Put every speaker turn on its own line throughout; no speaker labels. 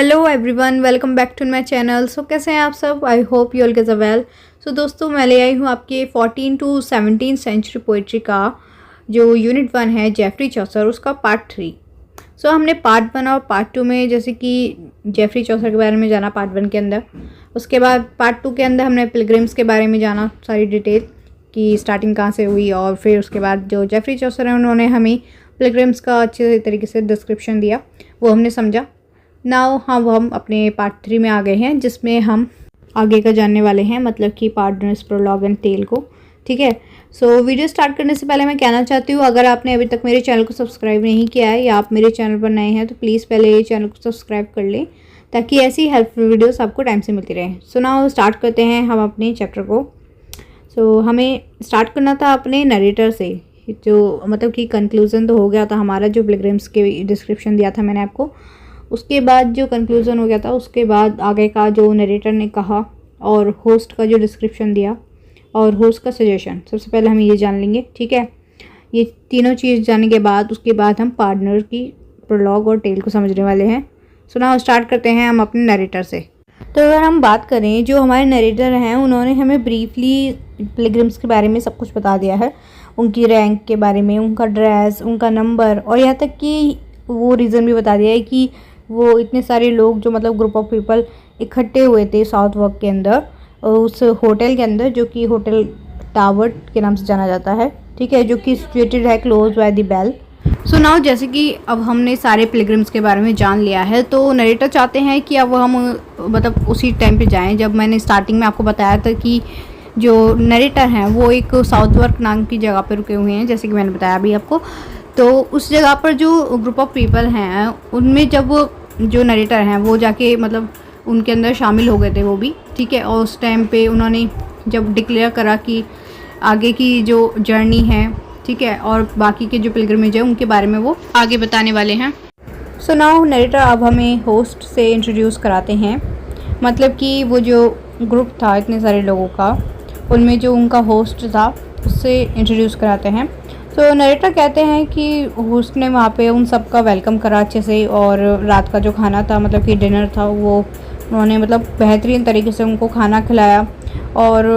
Hello everyone, welcome back to my channel. So कैसे हैं आप सब? I hope you all get well. So दोस्तों, मैं ले आई हूँ आपके 14 टू 17 सेंचुरी पोइट्री का जो यूनिट 1 है जेफरी चौसर, उसका पार्ट 3। सो हमने पार्ट 1 और पार्ट 2 में जैसे कि जेफरी चौसर के बारे में जाना पार्ट 1 के अंदर। उसके बाद पार्ट 2 के अंदर हमने पिलग्रिम्स के बारे में जाना सारी डिटेल कि स्टार्टिंग कहाँ से हुई, और फिर उसके बाद जो जेफरी चौसर है उन्होंने हमें पिलग्रिम्स का अच्छे तरीके से डिस्क्रिप्शन दिया, वो हमने समझा। नाउ हम अपने पार्ट 3 में आ गए हैं, जिसमें हम आगे का जानने वाले हैं, मतलब कि पार्टनर्स प्रोलॉग एंड टेल को। ठीक है। सो वीडियो स्टार्ट करने से पहले मैं कहना चाहती हूँ, अगर आपने अभी तक मेरे चैनल को सब्सक्राइब नहीं किया है या आप मेरे चैनल पर नए हैं तो प्लीज़ पहले ये चैनल को सब्सक्राइब कर लें, ताकि ऐसी हेल्पफुल वीडियोस आपको टाइम से मिलती रहे। सो नाउ स्टार्ट करते हैं हम अपने चैप्टर को। सो हमें स्टार्ट करना था अपने नरेटर से, जो मतलब कि कंक्लूज़न तो हो गया था हमारा, जो पिलग्रिम्स के डिस्क्रिप्शन दिया था मैंने आपको। उसके बाद जो कंक्लूज़न हो गया था, उसके बाद आगे का जो नरेटर ने कहा और होस्ट का जो डिस्क्रिप्शन दिया और होस्ट का सजेशन, सबसे पहले हम ये जान लेंगे। ठीक है। ये तीनों चीज़ जानने के बाद उसके बाद हम पार्टनर की प्रोलॉग और टेल को समझने वाले हैं। सो नाउ स्टार्ट करते हैं हम अपने नरेटर से। तो अगर हम बात करें, जो हमारे नरेटर हैं उन्होंने हमें ब्रीफली पिलग्रिम्स के बारे में सब कुछ बता दिया है, उनकी रैंक के बारे में, उनका ड्रेस, उनका नंबर, और यहाँ तक कि वो रीज़न भी बता दिया है कि वो इतने सारे लोग जो मतलब ग्रुप ऑफ पीपल इकट्ठे हुए थे साउथ वर्क के अंदर, उस होटल के अंदर, जो कि होटल टावर के नाम से जाना जाता है। ठीक है। जो कि सिचुएटेड है close by the bell. So now जैसे कि अब हमने सारे पिलग्रिम्स के बारे में जान लिया है, तो नरेटर चाहते हैं कि अब हम मतलब उसी टाइम पे जाएं जब मैंने स्टार्टिंग में आपको बताया था कि जो नरेटर हैं वो एक साउथ वर्क नाम की जगह पर रुके हुए हैं, जैसे कि मैंने बताया अभी आपको। तो उस जगह पर जो ग्रुप ऑफ पीपल हैं उनमें जब जो नरेटर हैं वो जाके मतलब उनके अंदर शामिल हो गए थे वो भी। ठीक है। और उस टाइम पे उन्होंने जब डिक्लेयर करा कि आगे की जो जर्नी है, ठीक है, और बाकी के जो पिलग्रिमेज है उनके बारे में वो आगे बताने वाले हैं। सो नाउ नरेटर अब हमें होस्ट से इंट्रोड्यूस कराते हैं, मतलब कि वो जो ग्रुप था इतने सारे लोगों का, उनमें जो उनका होस्ट था उससे इंट्रोड्यूस कराते हैं। तो नरेटर कहते हैं कि होस्ट ने वहाँ पे उन सब का वेलकम करा अच्छे से, और रात का जो खाना था मतलब कि डिनर था वो उन्होंने मतलब बेहतरीन तरीके से उनको खाना खिलाया, और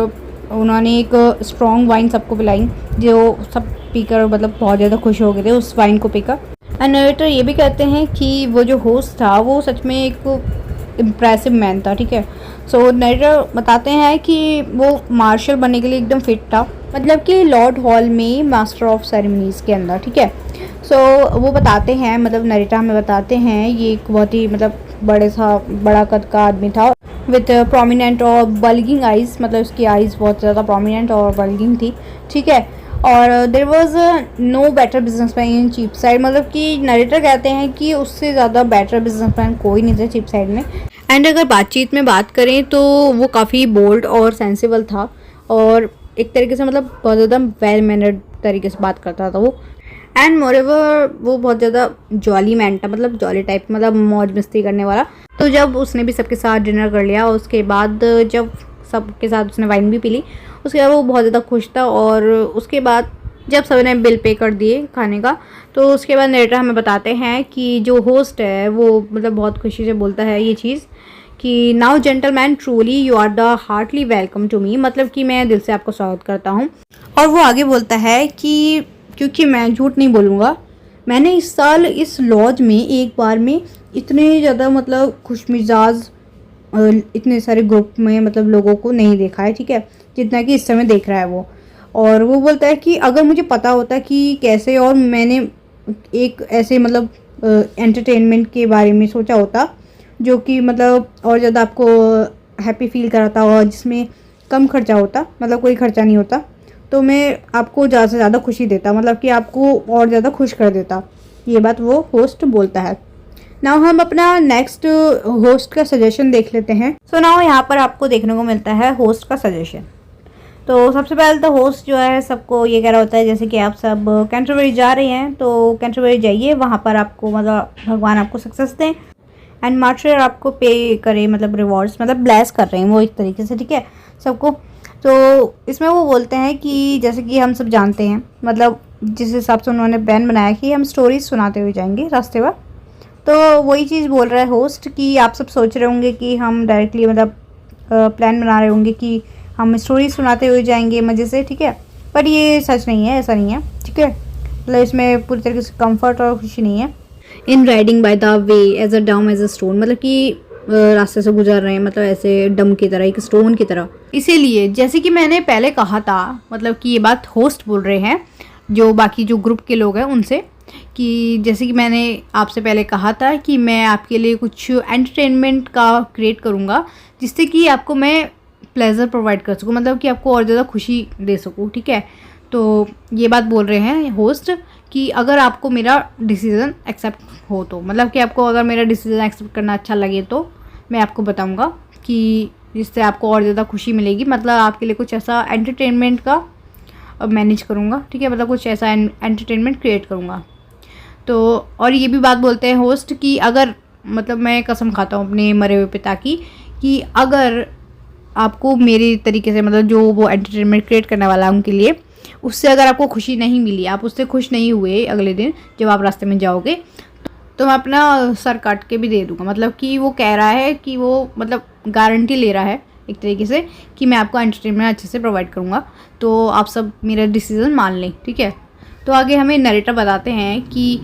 उन्होंने एक स्ट्रॉन्ग वाइन सबको पिलाई, जो सब पीकर मतलब बहुत ज़्यादा खुश हो गए थे उस वाइन को पीकर। एंड नरेटर ये भी कहते हैं कि वो जो होस्ट था वो सच में एक इम्प्रेसिव मैन था। ठीक है। सो नरेटर बताते हैं कि वो मार्शल बनने के लिए एकदम फिट था, मतलब कि लॉर्ड हॉल में मास्टर ऑफ सेरेमनीज़ के अंदर। ठीक है। सो वो बताते हैं, मतलब नरेटर हमें बताते हैं, ये एक बहुत ही मतलब बड़ा कद का आदमी था विथ प्रोमिनेंट और बल्गिंग आइज़, मतलब उसकी आइज़ बहुत ज़्यादा प्रोमिनेंट और बल्गिंग थी। ठीक है। और there was no better businessman in Cheapside, मतलब कि नरेटर कहते हैं कि उससे ज़्यादा बेटर बिजनेसमैन कोई नहीं था चीप साइड में। एंड अगर बातचीत में बात करें तो वो काफ़ी बोल्ड और सेंसिबल था, और एक तरीके से मतलब बहुत ज़्यादा वेल मैनर्ड तरीके से बात करता था वो। एंड मोरेवर वो बहुत ज़्यादा जॉली मैन था, मतलब जॉली टाइप, मतलब मौज मस्ती करने वाला। तो जब उसने भी सबके साथ डिनर कर लिया, उसके बाद जब सबके साथ उसने वाइन भी पी ली, उसके बाद वो बहुत ज़्यादा खुश था। और उसके बाद जब सबने बिल पे कर दिए खाने का, तो उसके बाद नरेटर हमें बताते हैं कि जो होस्ट है वो मतलब बहुत खुशी से बोलता है ये चीज़ कि now gentleman truly you are the heartily welcome to me, मतलब कि मैं दिल से आपको स्वागत करता हूँ। और वो आगे बोलता है कि क्योंकि मैं झूठ नहीं बोलूँगा, मैंने इस साल इस लॉज में एक बार में इतने ज़्यादा मतलब खुशमिजाज इतने सारे ग्रुप में मतलब लोगों को नहीं देखा है। ठीक है। जितना कि इस समय देख रहा है वो। और वो बोलता है कि अगर मुझे पता होता कि कैसे, और मैंने एक ऐसे मतलब एंटरटेनमेंट के बारे में सोचा होता जो कि मतलब और ज़्यादा आपको हैप्पी फील कराता और जिसमें कम खर्चा होता, मतलब कोई खर्चा नहीं होता, तो मैं आपको ज़्यादा से ज़्यादा खुशी देता, मतलब कि आपको और ज़्यादा खुश कर देता। ये बात वो होस्ट बोलता है। नाउ हम अपना नेक्स्ट होस्ट का सजेशन देख लेते हैं। सो नाउ यहाँ पर आपको देखने को मिलता है होस्ट का सजेशन। तो सबसे पहले तो होस्ट जो है सबको ये कह रहा होता है, जैसे कि आप सब कैंटरबरी जा रहे हैं तो कैंटरबरी जाइए, वहाँ पर आपको मतलब भगवान आपको सक्सेस दें, एंड मास्टर आपको पे करे, मतलब रिवॉर्ड्स, मतलब ब्लेस कर रहे हैं वो एक तरीके से। ठीक है। सबको। तो इसमें वो बोलते हैं कि जैसे कि हम सब जानते हैं, मतलब जिस हिसाब से उन्होंने प्लान बनाया कि हम स्टोरीज सुनाते हुए जाएंगे रास्ते पर, तो वही चीज़ बोल रहा है होस्ट कि आप सब सोच रहे होंगे कि हम डायरेक्टली मतलब प्लान बना रहे होंगे कि हम स्टोरी सुनाते हुए जाएंगे मज़े से, ठीक है। पर ये सच नहीं है, ऐसा नहीं है, ठीक है। मतलब इसमें पूरी तरीके से कंफर्ट और खुशी नहीं है। In riding by the way as a dumb as a stone, मतलब कि रास्ते से गुजर रहे हैं, मतलब ऐसे डम की तरह, एक स्टोन की तरह। इसीलिए जैसे कि मैंने पहले कहा था, मतलब कि ये बात होस्ट बोल रहे हैं जो बाकी जो ग्रुप के लोग हैं उनसे, कि जैसे कि मैंने आपसे पहले कहा था कि मैं आपके लिए कुछ एंटरटेनमेंट का क्रिएट करूँगा जिससे कि आपको मैं प्लेजर प्रोवाइड कर सकूँ, मतलब कि आपको और ज़्यादा खुशी दे सकूँ, ठीक है। तो ये बात बोल रहे हैं होस्ट कि अगर आपको मेरा डिसीज़न एक्सेप्ट हो तो, मतलब कि आपको अगर मेरा डिसीज़न एक्सेप्ट करना अच्छा लगे तो मैं आपको बताऊंगा कि जिससे आपको और ज़्यादा खुशी मिलेगी। मतलब आपके लिए कुछ ऐसा एंटरटेनमेंट का मैनेज करूंगा, ठीक है, मतलब कुछ ऐसा एंटरटेनमेंट क्रिएट करूंगा। तो और ये भी बात बोलते हैं होस्ट कि अगर, मतलब मैं कसम खाता हूँ अपने मरे हुए पिता की, कि अगर आपको मेरी तरीके से, मतलब जो वो एंटरटेनमेंट क्रिएट करने वाला है उनके लिए, उससे अगर आपको खुशी नहीं मिली, आप उससे खुश नहीं हुए अगले दिन जब आप रास्ते में जाओगे, तो मैं अपना सर काट के भी दे दूँगा। मतलब कि वो कह रहा है कि वो मतलब गारंटी ले रहा है एक तरीके से कि मैं आपको एंटरटेनमेंट अच्छे से प्रोवाइड करूँगा, तो आप सब मेरा डिसीज़न मान लें, ठीक है। तो आगे हमें नरेटर बताते हैं कि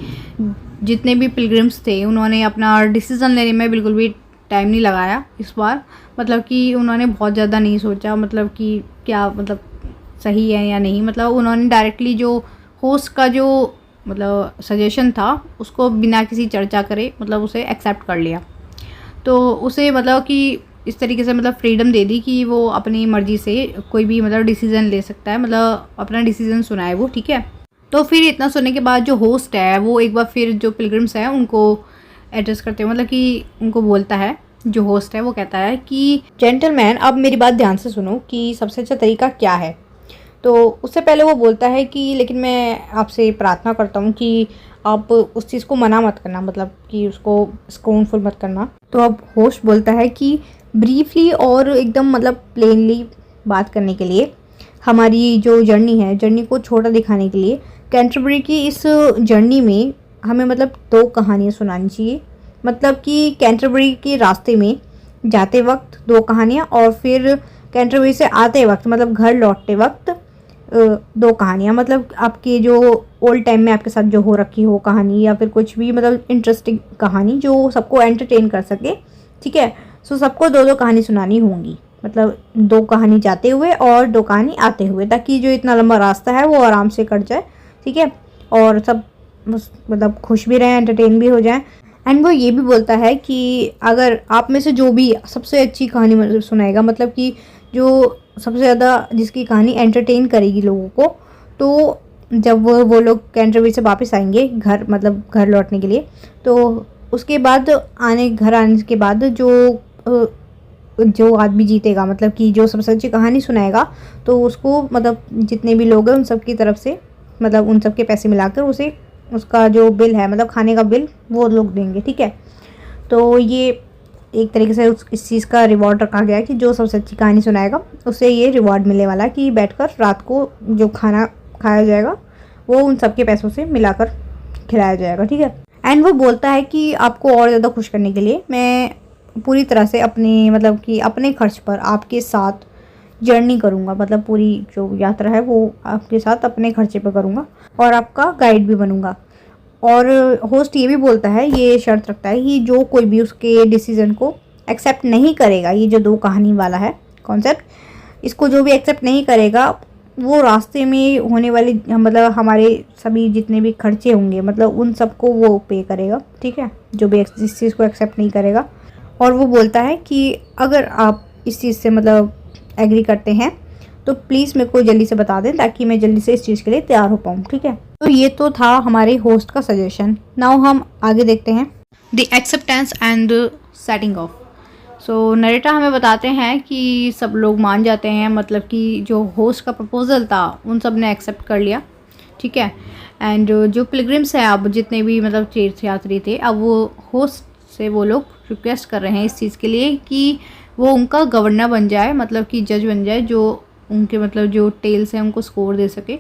जितने भी पिलग्रिम्स थे उन्होंने अपना डिसीज़न लेने में बिल्कुल भी टाइम नहीं लगाया इस बार। मतलब कि उन्होंने बहुत ज़्यादा नहीं सोचा, मतलब कि क्या मतलब सही है या नहीं। मतलब उन्होंने डायरेक्टली जो होस्ट का जो मतलब सजेशन था उसको बिना किसी चर्चा करे मतलब उसे एक्सेप्ट कर लिया। तो उसे मतलब कि इस तरीके से मतलब फ्रीडम दे दी कि वो अपनी मर्ज़ी से कोई भी मतलब डिसीज़न ले सकता है, मतलब अपना डिसीज़न सुनाए वो, ठीक है। तो फिर इतना सुनने के बाद जो होस्ट है वो एक बार फिर जो पिलग्रिम्स हैं उनको एड्रेस करते हुए, मतलब कि उनको बोलता है, जो होस्ट है वो कहता है कि जेंटलमैन अब मेरी बात ध्यान से सुनो कि सबसे अच्छा तरीका क्या है। तो उससे पहले वो बोलता है कि लेकिन मैं आपसे प्रार्थना करता हूँ कि आप उस चीज़ को मना मत करना, मतलब कि उसको स्कोनफुल मत करना। तो अब होस्ट बोलता है कि ब्रीफली और एकदम मतलब प्लेनली बात करने के लिए, हमारी जो जर्नी है, जर्नी को छोटा दिखाने के लिए कैंटरबरी की इस जर्नी में हमें मतलब 2 कहानियाँ सुनानी चाहिए। मतलब कि कैंटरबरी के रास्ते में जाते वक्त 2 कहानियाँ, और फिर कैंटरबरी से आते वक्त मतलब घर लौटते वक्त 2 कहानियाँ। मतलब आपके जो ओल्ड टाइम में आपके साथ जो हो रखी हो कहानी, या फिर कुछ भी मतलब इंटरेस्टिंग कहानी जो सबको एंटरटेन कर सके, ठीक है। सो सबको 2-2 कहानी सुनानी होंगी, मतलब 2 कहानी जाते हुए और 2 कहानी आते हुए, ताकि जो इतना लंबा रास्ता है वो आराम से कट जाए, ठीक है। और सब मतलब खुश भी रहें, एंटरटेन भी हो जाएं। एंड वो ये भी बोलता है कि अगर आप में से जो भी सबसे अच्छी कहानी मतलब सुनाएगा, मतलब कि जो सबसे ज़्यादा जिसकी कहानी एंटरटेन करेगी लोगों को, तो जब वो लोग कैंटरबरी से वापस आएंगे घर, मतलब घर लौटने के लिए, तो उसके बाद घर आने के बाद जो आदमी जीतेगा, मतलब कि जो सबसे अच्छी कहानी सुनाएगा, तो उसको मतलब जितने भी लोग हैं उन सब की तरफ से, मतलब उन सब के पैसे मिलाकर उसे उसका जो बिल है, मतलब खाने का बिल, वो लोग देंगे, ठीक है। तो ये एक तरीके से इस चीज़ का रिवॉर्ड रखा गया है कि जो सबसे अच्छी कहानी सुनाएगा उसे ये रिवॉर्ड मिलने वाला है कि बैठकर रात को जो खाना खाया जाएगा वो उन सबके पैसों से मिलाकर खिलाया जाएगा, ठीक है। एंड वो बोलता है कि आपको और ज़्यादा खुश करने के लिए मैं पूरी तरह से अपने मतलब कि अपने खर्च पर आपके साथ जर्नी करूँगा, मतलब पूरी जो यात्रा है वो आपके साथ अपने खर्चे पर करूँगा और आपका गाइड भी बनूँगा। और होस्ट ये भी बोलता है, ये शर्त रखता है कि जो कोई भी उसके डिसीज़न को एक्सेप्ट नहीं करेगा, ये जो 2 कहानी वाला है कॉन्सेप्ट, इसको जो भी एक्सेप्ट नहीं करेगा वो रास्ते में होने वाली मतलब हमारे सभी जितने भी खर्चे होंगे, मतलब उन सबको वो पे करेगा, ठीक है, जो भी इस चीज़ को एक्सेप्ट नहीं करेगा। और वो बोलता है कि अगर आप इस चीज़ से मतलब एग्री करते हैं तो प्लीज़ मेरे को जल्दी से बता दें ताकि मैं जल्दी से इस चीज़ के लिए तैयार हो पाऊँ, ठीक है। तो ये तो था हमारे होस्ट का सजेशन। नाउ हम आगे देखते हैं the acceptance and setting of. So narrator हमें बताते हैं कि सब लोग मान जाते हैं, मतलब कि जो होस्ट का प्रपोजल था उन सब ने एक्सेप्ट कर लिया, ठीक है। एंड जो पिलग्रिम्स हैं, अब जितने भी मतलब तीर्थयात्री थे, अब वो होस्ट से वो लोग रिक्वेस्ट कर रहे हैं इस चीज़ के लिए कि वो उनका गवर्नर बन जाए, मतलब कि जज बन जाए, जो उनके मतलब जो टेल्स हैं उनको स्कोर दे सके,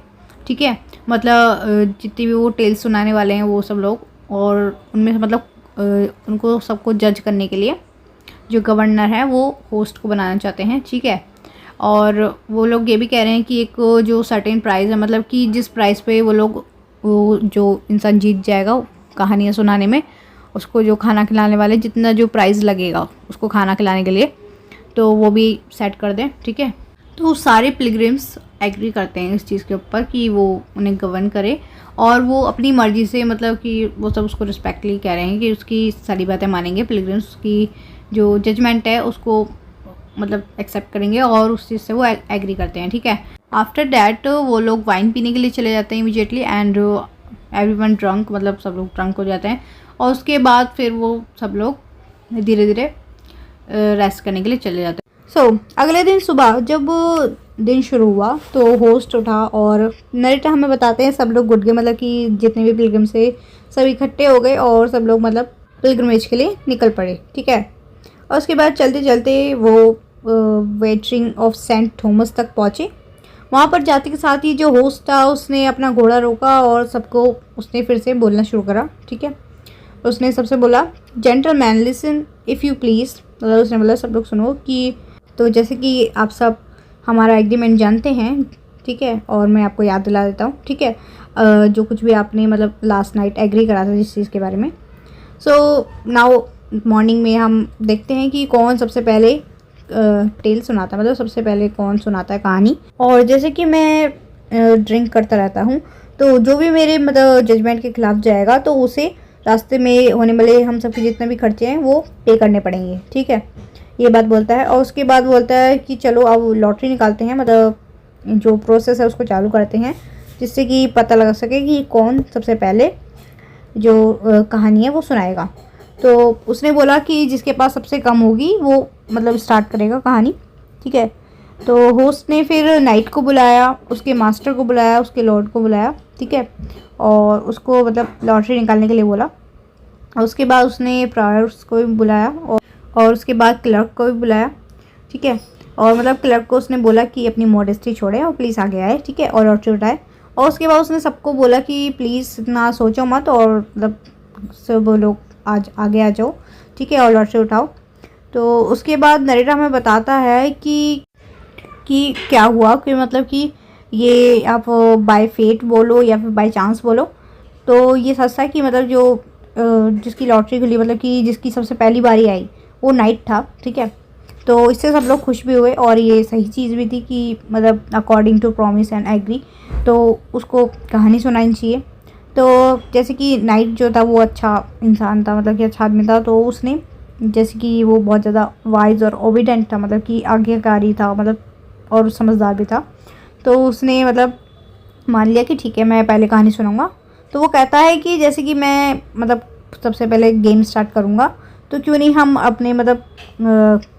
ठीक है। मतलब जितने भी वो टेल्स सुनाने वाले हैं वो सब लोग, और उनमें से मतलब उनको सबको जज करने के लिए जो गवर्नर है वो होस्ट को बनाना चाहते हैं, ठीक है। और वो लोग ये भी कह रहे हैं कि एक जो सर्टेन प्राइज़ है, मतलब कि जिस प्राइस पे वो जो इंसान जीत जाएगा कहानियाँ सुनाने में, उसको जो खाना खिलाने वाले जितना जो प्राइस लगेगा उसको खाना खिलाने के लिए, तो वो भी सेट कर दें, ठीक है। तो सारे पिलग्रिम्स एग्री करते हैं इस चीज़ के ऊपर कि वो उन्हें गवर्न करे, और वो अपनी मर्ज़ी से, मतलब कि वो सब उसको रिस्पेक्टली कह रहे हैं कि उसकी सारी बातें मानेंगे, पिलग्रिम्स की जो जजमेंट है उसको मतलब एक्सेप्ट करेंगे और उस चीज़ से वो एग्री करते हैं, ठीक है। आफ्टर डैट वो लोग वाइन पीने के लिए चले जाते हैं इमीडिएटली, एंड एवरीवन ड्रंक, मतलब सब लोग ड्रंक हो जाते हैं। और उसके बाद फिर वो सब लोग धीरे धीरे रेस्ट करने के लिए चले जाते हैं। सो अगले दिन सुबह जब दिन शुरू हुआ तो होस्ट उठा और नरेटर हमें बताते हैं सब लोग उठ गए, मतलब कि जितने भी पिलग्रिम से सब इकट्ठे हो गए और सब लोग मतलब पिलग्रिमेज के लिए निकल पड़े, ठीक है। और उसके बाद चलते चलते वो वेटरिंग ऑफ सेंट थॉमस तक पहुँचे। वहाँ पर जाते के साथ ही जो होस्ट था उसने अपना घोड़ा रोका और सबको उसने फिर से बोलना शुरू करा, ठीक है। उसने सबसे बोला, gentleman listen if you please, मतलब उसने बोला सब लोग सुनो कि, तो जैसे कि आप सब हमारा एग्रीमेंट जानते हैं, ठीक है, और मैं आपको याद दिला देता हूँ, ठीक है, जो कुछ भी आपने मतलब लास्ट नाइट एग्री करा था जिस चीज़ के बारे में। सो नाउ मॉर्निंग में हम देखते हैं कि कौन सबसे पहले टेल सुनाता है, मतलब सबसे पहले कौन सुनाता है कहानी। और जैसे कि मैं ड्रिंक करता रहता हूँ, तो जो भी मेरे मतलब जजमेंट के खिलाफ जाएगा तो उसे रास्ते में होने वाले हम सबके जितने भी खर्चे हैं वो पे करने पड़ेंगे, ठीक है, ये बात बोलता है। और उसके बाद बोलता है कि चलो अब लॉटरी निकालते हैं, मतलब जो प्रोसेस है उसको चालू करते हैं जिससे कि पता लगा सके कि कौन सबसे पहले जो कहानी है वो सुनाएगा। तो उसने बोला कि जिसके पास सबसे कम होगी वो मतलब स्टार्ट करेगा कहानी, ठीक है। तो होस्ट ने फिर नाइट को बुलाया, उसके मास्टर को बुलाया, उसके लॉर्ड को बुलाया, ठीक है, और उसको मतलब लॉटरी निकालने के लिए बोला। और उसके बाद उसने प्रायर्स को भी बुलाया और उसके बाद क्लर्क को भी बुलाया, ठीक है। और मतलब क्लर्क को उसने बोला कि अपनी मॉडेस्टी छोड़े और प्लीज़ आगे आए, ठीक है, और लॉटरी उठाए। और उसके बाद उसने सबको बोला कि प्लीज़ इतना सोचो मत और मतलब सब लोग आज आगे आ जाओ, ठीक है, और लॉटरी उठाओ। तो उसके बाद नरेटर हमें बताता है कि क्या हुआ, कि मतलब कि ये आप बाय फेट बोलो या फिर बाय चांस बोलो, तो ये सच था कि मतलब जो जिसकी लॉटरी खुली, मतलब कि जिसकी सबसे पहली बारी आई वो नाइट था, ठीक है। तो इससे सब लोग खुश भी हुए और ये सही चीज़ भी थी कि मतलब according to promise and agree, तो उसको कहानी सुनानी चाहिए। तो जैसे कि नाइट जो था वो अच्छा इंसान था, मतलब कि अच्छा आदमी था, तो उसने जैसे कि वो बहुत ज़्यादा वाइज और ओबीडेंट था, मतलब कि आज्ञाकारी था, मतलब और समझदार भी था। तो उसने मतलब मान लिया कि ठीक है मैं पहले कहानी सुनाऊंगा। तो वो कहता है कि जैसे कि मैं मतलब सबसे पहले गेम स्टार्ट करूंगा, तो क्यों नहीं हम अपने मतलब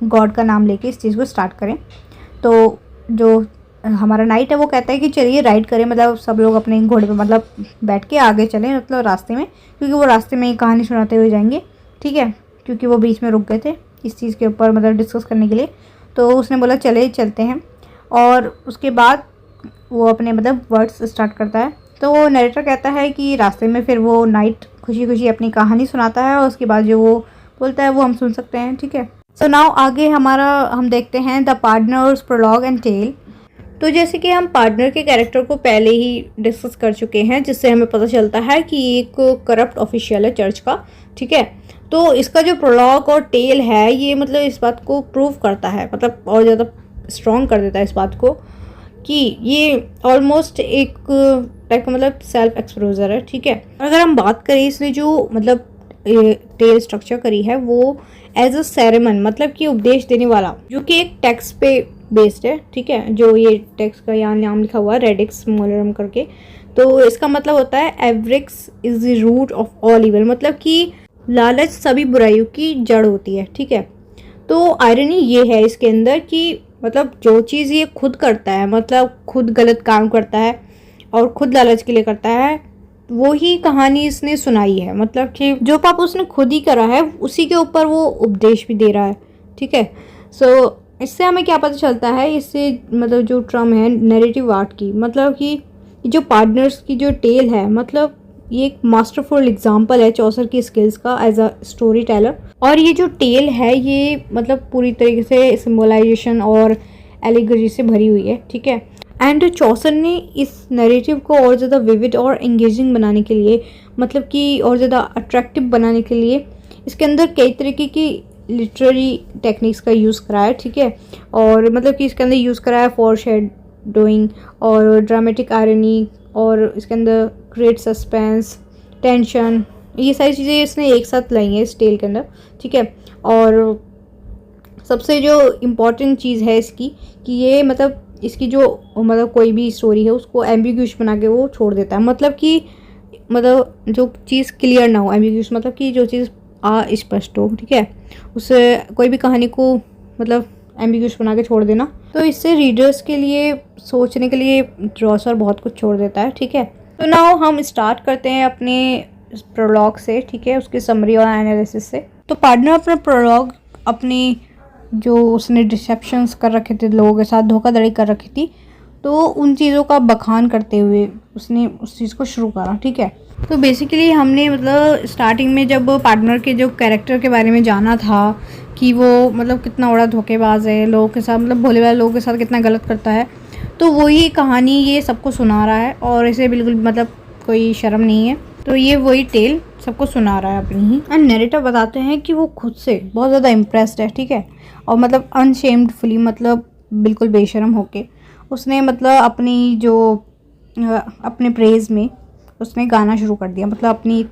गॉड का नाम लेके इस चीज़ को स्टार्ट करें। तो जो हमारा नाइट है वो कहता है कि चलिए राइड करें, मतलब सब लोग अपने घोड़े पे मतलब बैठ के आगे चलें, मतलब रास्ते में, क्योंकि वो रास्ते में ही कहानी सुनाते हुए जाएंगे, ठीक है, क्योंकि वो बीच में रुक गए थे इस चीज़ के ऊपर मतलब डिस्कस करने के लिए। तो उसने बोला चलते हैं, और उसके बाद वो अपने मतलब वर्ड्स स्टार्ट करता है। तो वो नरेटर कहता है कि रास्ते में फिर वो नाइट खुशी खुशी अपनी कहानी सुनाता है और उसके बाद जो वो बोलता है वो हम सुन सकते हैं, ठीक है। सो नाउ आगे हम देखते हैं the pardoner's prologue and tale. तो जैसे कि हम पार्टनर के कैरेक्टर को पहले ही डिस्कस कर चुके हैं, जिससे हमें पता चलता है कि एक करप्ट ऑफिशियल है चर्च का, ठीक है। तो इसका जो प्रोलॉग और टेल है ये मतलब इस बात को प्रूव करता है, मतलब और ज़्यादा स्ट्रॉन्ग कर देता है इस बात को कि ये ऑलमोस्ट एक टाइप का मतलब सेल्फ एक्सपोजर है, ठीक है। अगर हम बात करें इसने जो मतलब टेल स्ट्रक्चर करी है वो एज अ सेरेमन, मतलब कि उपदेश देने वाला, जो कि एक टेक्स्ट पे बेस्ड है, ठीक है। जो ये टेक्स्ट का यहाँ नाम लिखा हुआ है रेडिक्स मोलरम करके, तो इसका मतलब होता है avarice is the root of all evil, मतलब कि लालच सभी बुराइयों की जड़ होती है, ठीक है। तो आयरनी ये है इसके अंदर कि मतलब जो चीज़ ये खुद करता है, मतलब खुद गलत काम करता है और खुद लालच के लिए करता है, वो ही कहानी इसने सुनाई है, मतलब कि जो पाप उसने खुद ही करा है उसी के ऊपर वो उपदेश भी दे रहा है, ठीक है। सो इससे हमें क्या पता चलता है, इससे मतलब जो टर्म है नैरेटिव आर्ट की, मतलब कि जो पार्टनर्स की जो टेल है, मतलब ये एक मास्टरफुल एग्जांपल है चौसर की स्किल्स का एज अ स्टोरी टेलर। और ये जो टेल है ये मतलब पूरी तरीके से सिम्बलाइजेशन और एलिगरी से भरी हुई है, ठीक है। एंड चौसर ने इस नैरेटिव को और ज़्यादा विविड और एंगेजिंग बनाने के लिए, मतलब कि और ज़्यादा अट्रैक्टिव बनाने के लिए इसके अंदर कई तरीके की लिटरेरी टेक्निक्स का यूज़ करा है, ठीक है। और मतलब कि इसके अंदर यूज़ करा है फोरशैडोइंग और ड्रामेटिक आयरनी, और इसके अंदर क्रिएट सस्पेंस, टेंशन, ये सारी चीज़ें इसने एक साथ लाई हैं इस टेल के अंदर, ठीक है। और सबसे जो इम्पॉर्टेंट चीज़ है इसकी कि ये मतलब इसकी जो मतलब कोई भी स्टोरी है उसको एम्बिग्यूस बना के वो छोड़ देता है, मतलब कि मतलब जो चीज़ क्लियर ना हो, एम्बिग्यूस मतलब कि जो चीज़ अस्पष्ट हो, ठीक है, उससे कोई भी कहानी को मतलब एम्बिग्यूस बना के छोड़ देना। तो इससे रीडर्स के लिए सोचने के लिए चौसर बहुत कुछ छोड़ देता है, ठीक है। तो नाउ हम स्टार्ट करते हैं अपने प्रोलॉग से, ठीक है, उसकी समरी और एनालिसिस से। तो पार्टनर अपना प्रोलॉग अपनी जो उसने डिसेप्शंस कर रखे थे, लोगों के साथ धोखाधड़ी कर रखी थी, तो उन चीज़ों का बखान करते हुए उसने उस चीज़ को शुरू करा, ठीक है। तो बेसिकली हमने मतलब स्टार्टिंग में जब पार्टनर के जो कैरेक्टर के बारे में जाना था कि वो मतलब कितना बड़ा धोखेबाज है, लोगों के साथ मतलब भोले भाले लोगों के साथ कितना गलत करता है, तो वही कहानी ये सबको सुना रहा है और इसे बिल्कुल मतलब कोई शर्म नहीं है। तो ये वही टेल सबको सुना रहा है अपनी ही। एंड नरेटर बताते हैं कि वो खुद से बहुत ज़्यादा इम्प्रेस्ड है, ठीक है, और मतलब अनशेम्डफुली मतलब बिल्कुल बेशरम होके उसने मतलब अपनी जो अपने प्रेज़ में उसने गाना शुरू कर दिया, मतलब अपनी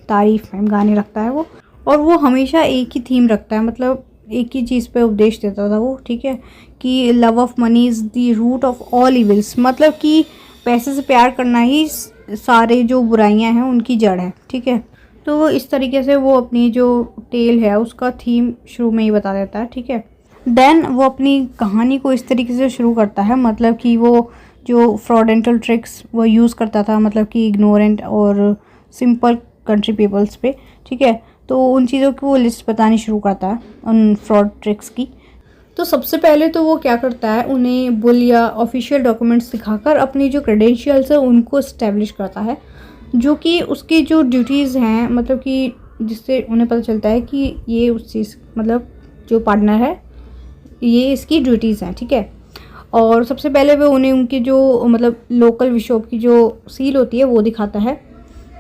तारीफ़ में गाने रखता है वो। और वो हमेशा एक ही थीम रखता है, मतलब एक ही चीज़ पे उपदेश देता था वो, ठीक है, कि love of money is the root of all evils, मतलब कि पैसे से प्यार करना ही सारे जो बुराइयां हैं उनकी जड़ है, ठीक है। तो इस तरीके से वो अपनी जो टेल है उसका थीम शुरू में ही बता देता है, ठीक है। देन वो अपनी कहानी को इस तरीके से शुरू करता है, मतलब कि वो जो फ्रॉडेंटल ट्रिक्स वो यूज़ करता था, मतलब कि इग्नोरेंट और सिंपल कंट्री पीपल्स पे, ठीक है। तो उन चीज़ों की वो लिस्ट बतानी शुरू करता है, उन फ्रॉड ट्रिक्स की। तो सबसे पहले तो वो क्या करता है, उन्हें बुल या ऑफिशियल डॉक्यूमेंट्स दिखाकर अपनी जो क्रेडेंशियल्स है उनको इस्टेब्लिश करता है, जो कि उसकी जो ड्यूटीज़ हैं, मतलब कि जिससे उन्हें पता चलता है कि ये उस चीज़ मतलब जो पार्टनर है ये इसकी ड्यूटीज़ हैं, ठीक है। और सबसे पहले वो उन्हें उनकी जो मतलब लोकल बिशप की जो सील होती है वो दिखाता है,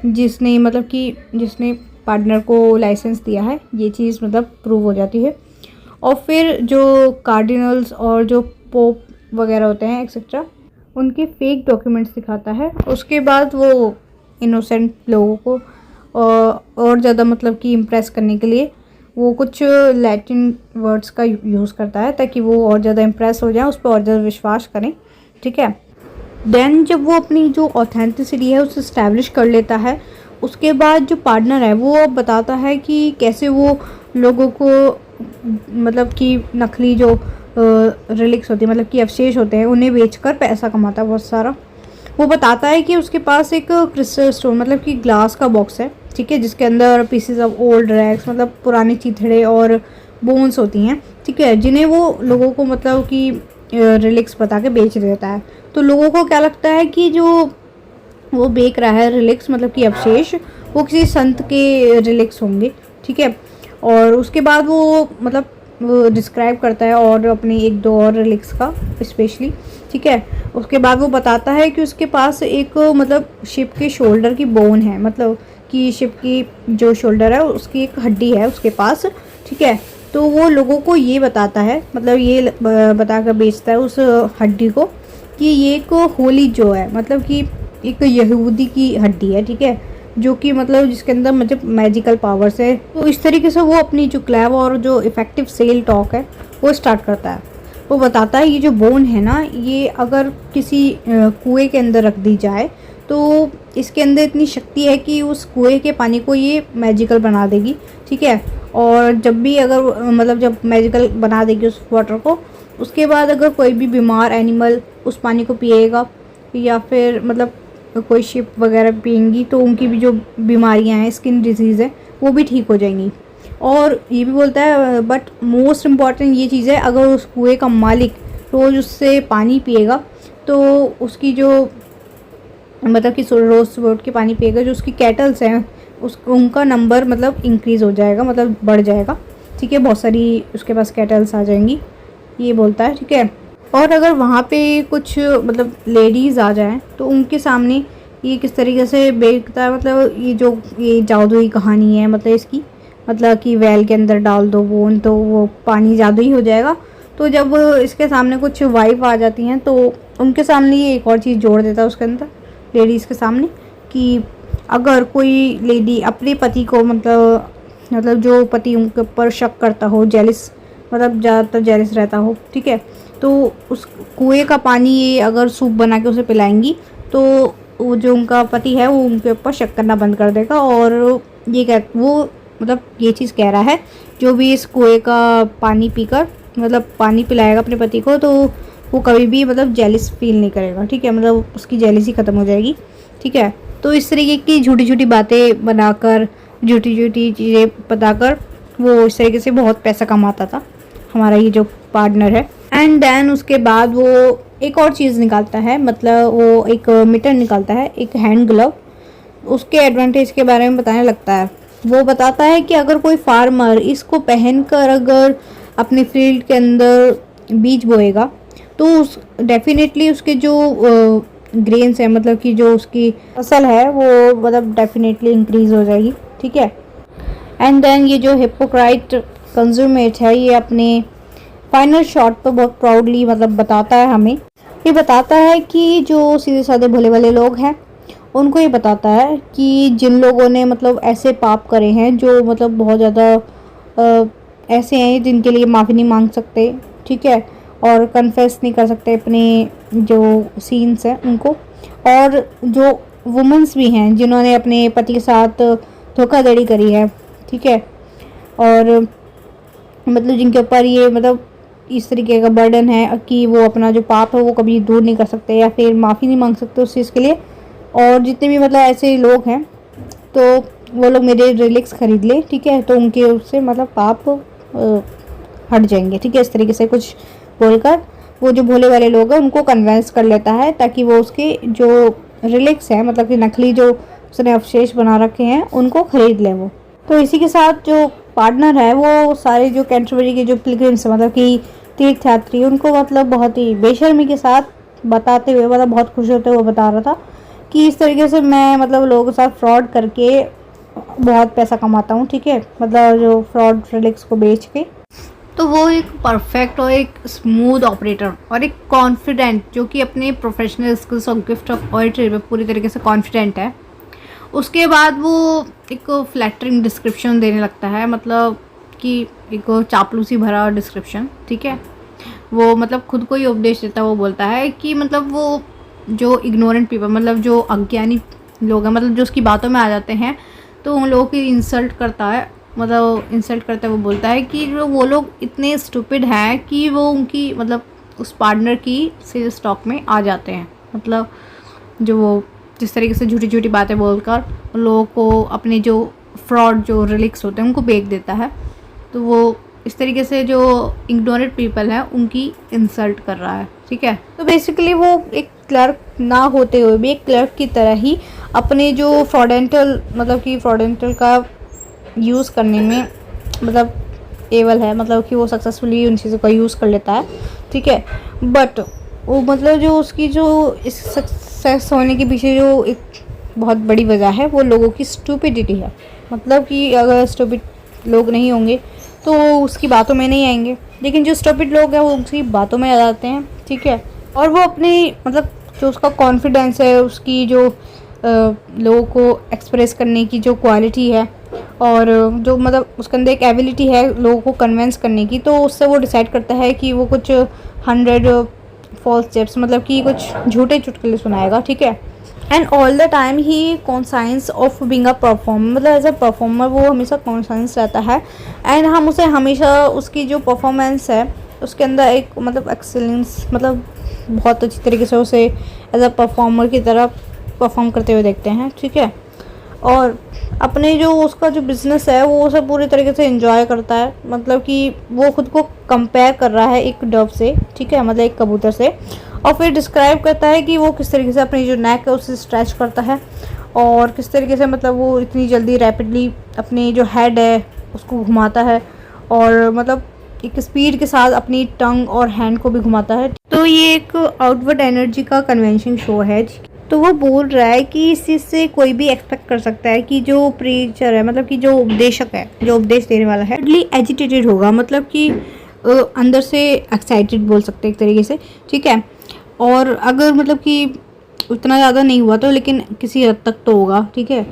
जिसने मतलब कि जिसने पार्टनर को लाइसेंस दिया है, ये चीज़ मतलब प्रूव हो जाती है। और फिर जो कार्डिनल्स और जो पोप वगैरह होते हैं एक्सेट्रा, उनके फेक डॉक्यूमेंट्स दिखाता है। उसके बाद वो इनोसेंट लोगों को और ज़्यादा मतलब कि इम्प्रेस करने के लिए वो कुछ लैटिन वर्ड्स का यूज़ करता है ताकि वो और ज़्यादा इम्प्रेस हो जाए, उस पर और ज़्यादा विश्वास करें, ठीक है। देन जब वो अपनी जो ऑथेंटिसिटी है उसे इस्टेब्लिश कर लेता है, उसके बाद जो पार्टनर है वो अब बताता है कि कैसे वो लोगों को मतलब कि नकली जो रिलिक्स होती है, मतलब कि अवशेष होते हैं, उन्हें बेचकर पैसा कमाता है बहुत सारा। वो बताता है कि उसके पास एक क्रिस्टल स्टोन मतलब कि ग्लास का बॉक्स है, ठीक है, जिसके अंदर पीसेस ऑफ ओल्ड रैक्स मतलब पुराने चीथड़े और बोन्स होती हैं, ठीक है, जिन्हें वो लोगों को मतलब कि रिलिक्स बता के बेच देता है। तो लोगों को क्या लगता है कि जो वो बेच रहा है रिलिक्स मतलब कि अवशेष, वो किसी संत के रिलिक्स होंगे, ठीक है। और उसके बाद वो मतलब डिस्क्राइब करता है और अपनी एक दो और रिलिक्स का स्पेशली, ठीक है। उसके बाद वो बताता है कि उसके पास एक मतलब शिप के शोल्डर की बोन है, मतलब कि शिप की जो शोल्डर है उसकी एक हड्डी है उसके पास, ठीक है। तो वो लोगों को ये बताता है, मतलब ये बताकर बेचता है उस हड्डी को कि ये एक होली जो है, मतलब कि एक यहूदी की हड्डी है, ठीक है, जो कि मतलब जिसके अंदर मतलब मैजिकल पावर्स है। तो इस तरीके से वो अपनी जो क्लेव और जो इफ़ेक्टिव सेल टॉक है वो स्टार्ट करता है। वो बताता है ये जो बोन है ना, ये अगर किसी कुएं के अंदर रख दी जाए तो इसके अंदर इतनी शक्ति है कि उस कुएं के पानी को ये मैजिकल बना देगी, ठीक है। और जब भी अगर मतलब जब मैजिकल बना देगी उस वाटर को, उसके बाद अगर कोई भी बीमार एनिमल उस पानी को पिएगा या फिर मतलब कोई शिप वगैरह पिएंगी तो उनकी भी जो बीमारियां हैं, स्किन डिजीज़ है, वो भी ठीक हो जाएंगी। और ये भी बोलता है बट मोस्ट इम्पॉर्टेंट ये चीज़ है, अगर उस कुएं का मालिक रोज़ उससे पानी पिएगा तो उसकी जो मतलब कि रोज़ सुबह उठ के पानी पिएगा, जो उसकी कैटल्स हैं उनका नंबर मतलब इंक्रीज़ हो जाएगा, मतलब बढ़ जाएगा, ठीक है। बहुत सारी उसके पास कैटल्स आ जाएंगी, ये बोलता है, ठीक है। और अगर वहाँ पे कुछ मतलब लेडीज़ आ जाएं तो उनके सामने ये किस तरीके से बेचता है, मतलब ये जादुई कहानी है, मतलब इसकी, मतलब कि वेल के अंदर डाल दो बोन तो वो पानी जादुई हो जाएगा। तो जब इसके सामने कुछ वाइफ आ जाती हैं तो उनके सामने ये एक और चीज़ जोड़ देता है उसके अंदर, लेडीज़ के सामने, कि अगर कोई लेडी अपने पति को मतलब जो पति उनके ऊपर शक करता हो, जेलिस, मतलब ज़्यादातर जेलिस रहता हो, ठीक है, तो उस कुएं का पानी ये अगर सूप बना के उसे पिलाएंगी तो वो जो उनका पति है वो उनके ऊपर शक करना बंद कर देगा। और वो मतलब ये चीज़ कह रहा है, जो भी इस कुएं का पानी पीकर मतलब पानी पिलाएगा अपने पति को, तो वो कभी भी मतलब जेलिस फील नहीं करेगा, ठीक है, मतलब उसकी जेलिसी ख़त्म हो जाएगी, ठीक है। तो इस तरीके की झूठी झूठी बातें बनाकर, झूठी झूठी चीज़ें बताकर वो इस तरीके से बहुत पैसा कमाता था हमारा ये जो पार्टनर है। एंड देन उसके बाद वो एक और चीज़ निकालता है, मतलब वो एक मीटर निकालता है, एक हैंड ग्लव। उसके एडवांटेज के बारे में बताने लगता है। वो बताता है कि अगर कोई फार्मर इसको पहनकर अगर अपने फील्ड के अंदर बीज बोएगा तो उस डेफिनेटली उसके जो ग्रेन्स है, मतलब कि जो उसकी फसल है वो मतलब डेफिनेटली इंक्रीज हो जाएगी, ठीक है। एंड देन ये जो हिप्पोक्राइट कंज्यूमेट है, ये अपने फाइनल शॉट पर बहुत प्राउडली मतलब बताता है हमें, ये बताता है कि जो सीधे साधे भोले वाले लोग हैं उनको ये बताता है कि जिन लोगों ने मतलब ऐसे पाप करे हैं, जो मतलब बहुत ज़्यादा ऐसे हैं जिनके लिए माफ़ी नहीं मांग सकते, ठीक है, और कन्फेस नहीं कर सकते अपने जो सीन्स हैं उनको, और जो वुमेंस भी हैं जिन्होंने अपने पति के साथ धोखाधड़ी करी है, ठीक है, और मतलब जिनके ऊपर ये मतलब इस तरीके का बर्डन है कि वो अपना जो पाप है वो कभी दूर नहीं कर सकते या फिर माफ़ी नहीं मांग सकते उस चीज़ के लिए। और जितने भी मतलब ऐसे लोग हैं तो वो लोग मेरे रिलिक्स ख़रीद ले, ठीक है, तो उनके उससे मतलब पाप हट जाएंगे, ठीक है। इस तरीके से कुछ बोलकर वो जो भोले वाले लोग हैं उनको कन्विंस कर लेता है ताकि वो उसके जो रिलिक्स हैं, मतलब कि नकली जो उसने अवशेष बना रखे हैं, उनको ख़रीद ले वो। तो इसी के साथ जो पार्टनर है वो सारे जो कैंटरबरी के जो पिलग्रिम्स मतलब कि तीर्थयात्री, उनको मतलब बहुत ही बेशर्मी के साथ बताते हुए, मतलब बहुत खुश होते हुए बता रहा था कि इस तरीके से मैं मतलब लोगों के साथ फ्रॉड करके बहुत पैसा कमाता हूँ, ठीक है, मतलब जो फ्रॉड रिलिक्स को बेच के। तो वो एक परफेक्ट और एक स्मूथ ऑपरेटर और एक कॉन्फिडेंट, जो कि अपने प्रोफेशनल स्किल्स और गिफ्ट ऑफ पोएट्री में पूरी तरीके से कॉन्फिडेंट है। उसके बाद वो एक फ्लैटरिंग डिस्क्रिप्शन देने लगता है, मतलब कि एक चापलूसी भरा डिस्क्रिप्शन, ठीक है। वो मतलब खुद को ही उपदेश देता है। वो बोलता है कि मतलब वो जो इग्नोरेंट पीपल, मतलब जो अज्ञानी लोग हैं, मतलब जो उसकी बातों में आ जाते हैं, तो उन लोगों की इंसल्ट करता है, मतलब इंसल्ट करते हुए वो बोलता है कि वो लोग इतने स्टूपिड हैं कि वो उनकी मतलब उस पार्टनर की सेल्स स्टॉक में आ जाते हैं। मतलब जो वो जिस तरीके से झूठी झूठी बातें बोलकर उन लोगों को अपने जो फ्रॉड जो रिलिक्स होते हैं उनको बेच देता है। तो वो इस तरीके से जो इग्नोरेंट पीपल है उनकी इंसल्ट कर रहा है, ठीक है। तो बेसिकली वो एक क्लर्क ना होते हुए भी एक क्लर्क की तरह ही अपने जो फ्रॉडेंटल, मतलब कि फ्रॉडेंटल का यूज़ करने में मतलब एबल है, मतलब कि वो सक्सेसफुली उन चीज़ों का यूज़ कर लेता है, ठीक है। बट वो मतलब जो उसकी जो इस सक्सेस होने के पीछे जो एक बहुत बड़ी वजह है वो लोगों की स्टूपिडिटी है। मतलब कि अगर स्टूपिड लोग नहीं होंगे तो उसकी बातों में नहीं आएंगे, लेकिन जो स्टूपिड लोग हैं वो उसकी बातों में आ जाते हैं, ठीक है। और वो अपनी मतलब जो उसका कॉन्फिडेंस है, उसकी जो लोगों को एक्सप्रेस करने की जो क्वालिटी है, और जो मतलब उसके अंदर एक एबिलिटी है लोगों को कन्विंस करने की, तो उससे वो डिसाइड करता है कि वो कुछ 100 फॉल्स स्टेप्स, मतलब कि कुछ झूठे चुटकुले सुनाएगा, ठीक है। And all the time he conscience of being a performer, मतलब एज अ परफॉर्मर वो हमेशा कॉन्साइंस रहता है। एंड हम उसे हमेशा उसकी जो परफॉर्मेंस है उसके अंदर एक मतलब एक्सीलेंस, मतलब बहुत अच्छी तरीके से उसे एज अ परफॉर्मर की तरह परफॉर्म करते हुए देखते हैं, ठीक है। और अपने जो उसका जो बिज़नेस है वो उसे पूरी तरीके से एंजॉय करता है, मतलब कि वो खुद को कंपेयर कर रहा है एक डव से, ठीक है, मतलब एक कबूतर से, और फिर डिस्क्राइब करता है कि वो किस तरीके से अपनी जो नेक है उसे स्ट्रेच करता है और किस तरीके से मतलब वो इतनी जल्दी रैपिडली अपनी जो हेड है उसको घुमाता है और मतलब एक स्पीड के साथ अपनी टंग और हैंड को भी घुमाता है। तो ये एक आउटवर्ड एनर्जी का कन्वेंशन शो है। तो वो बोल रहा है कि इस चीज़ से कोई भी एक्सपेक्ट कर सकता है कि जो प्रीचर है, मतलब कि जो उपदेशक है, जो उपदेश देने वाला है, एजिटेटेड होगा, मतलब कि अंदर से एक्साइटेड बोल सकते हैं एक तरीके से, ठीक है। और अगर मतलब कि उतना ज़्यादा नहीं हुआ तो लेकिन किसी हद तक तो होगा, ठीक है।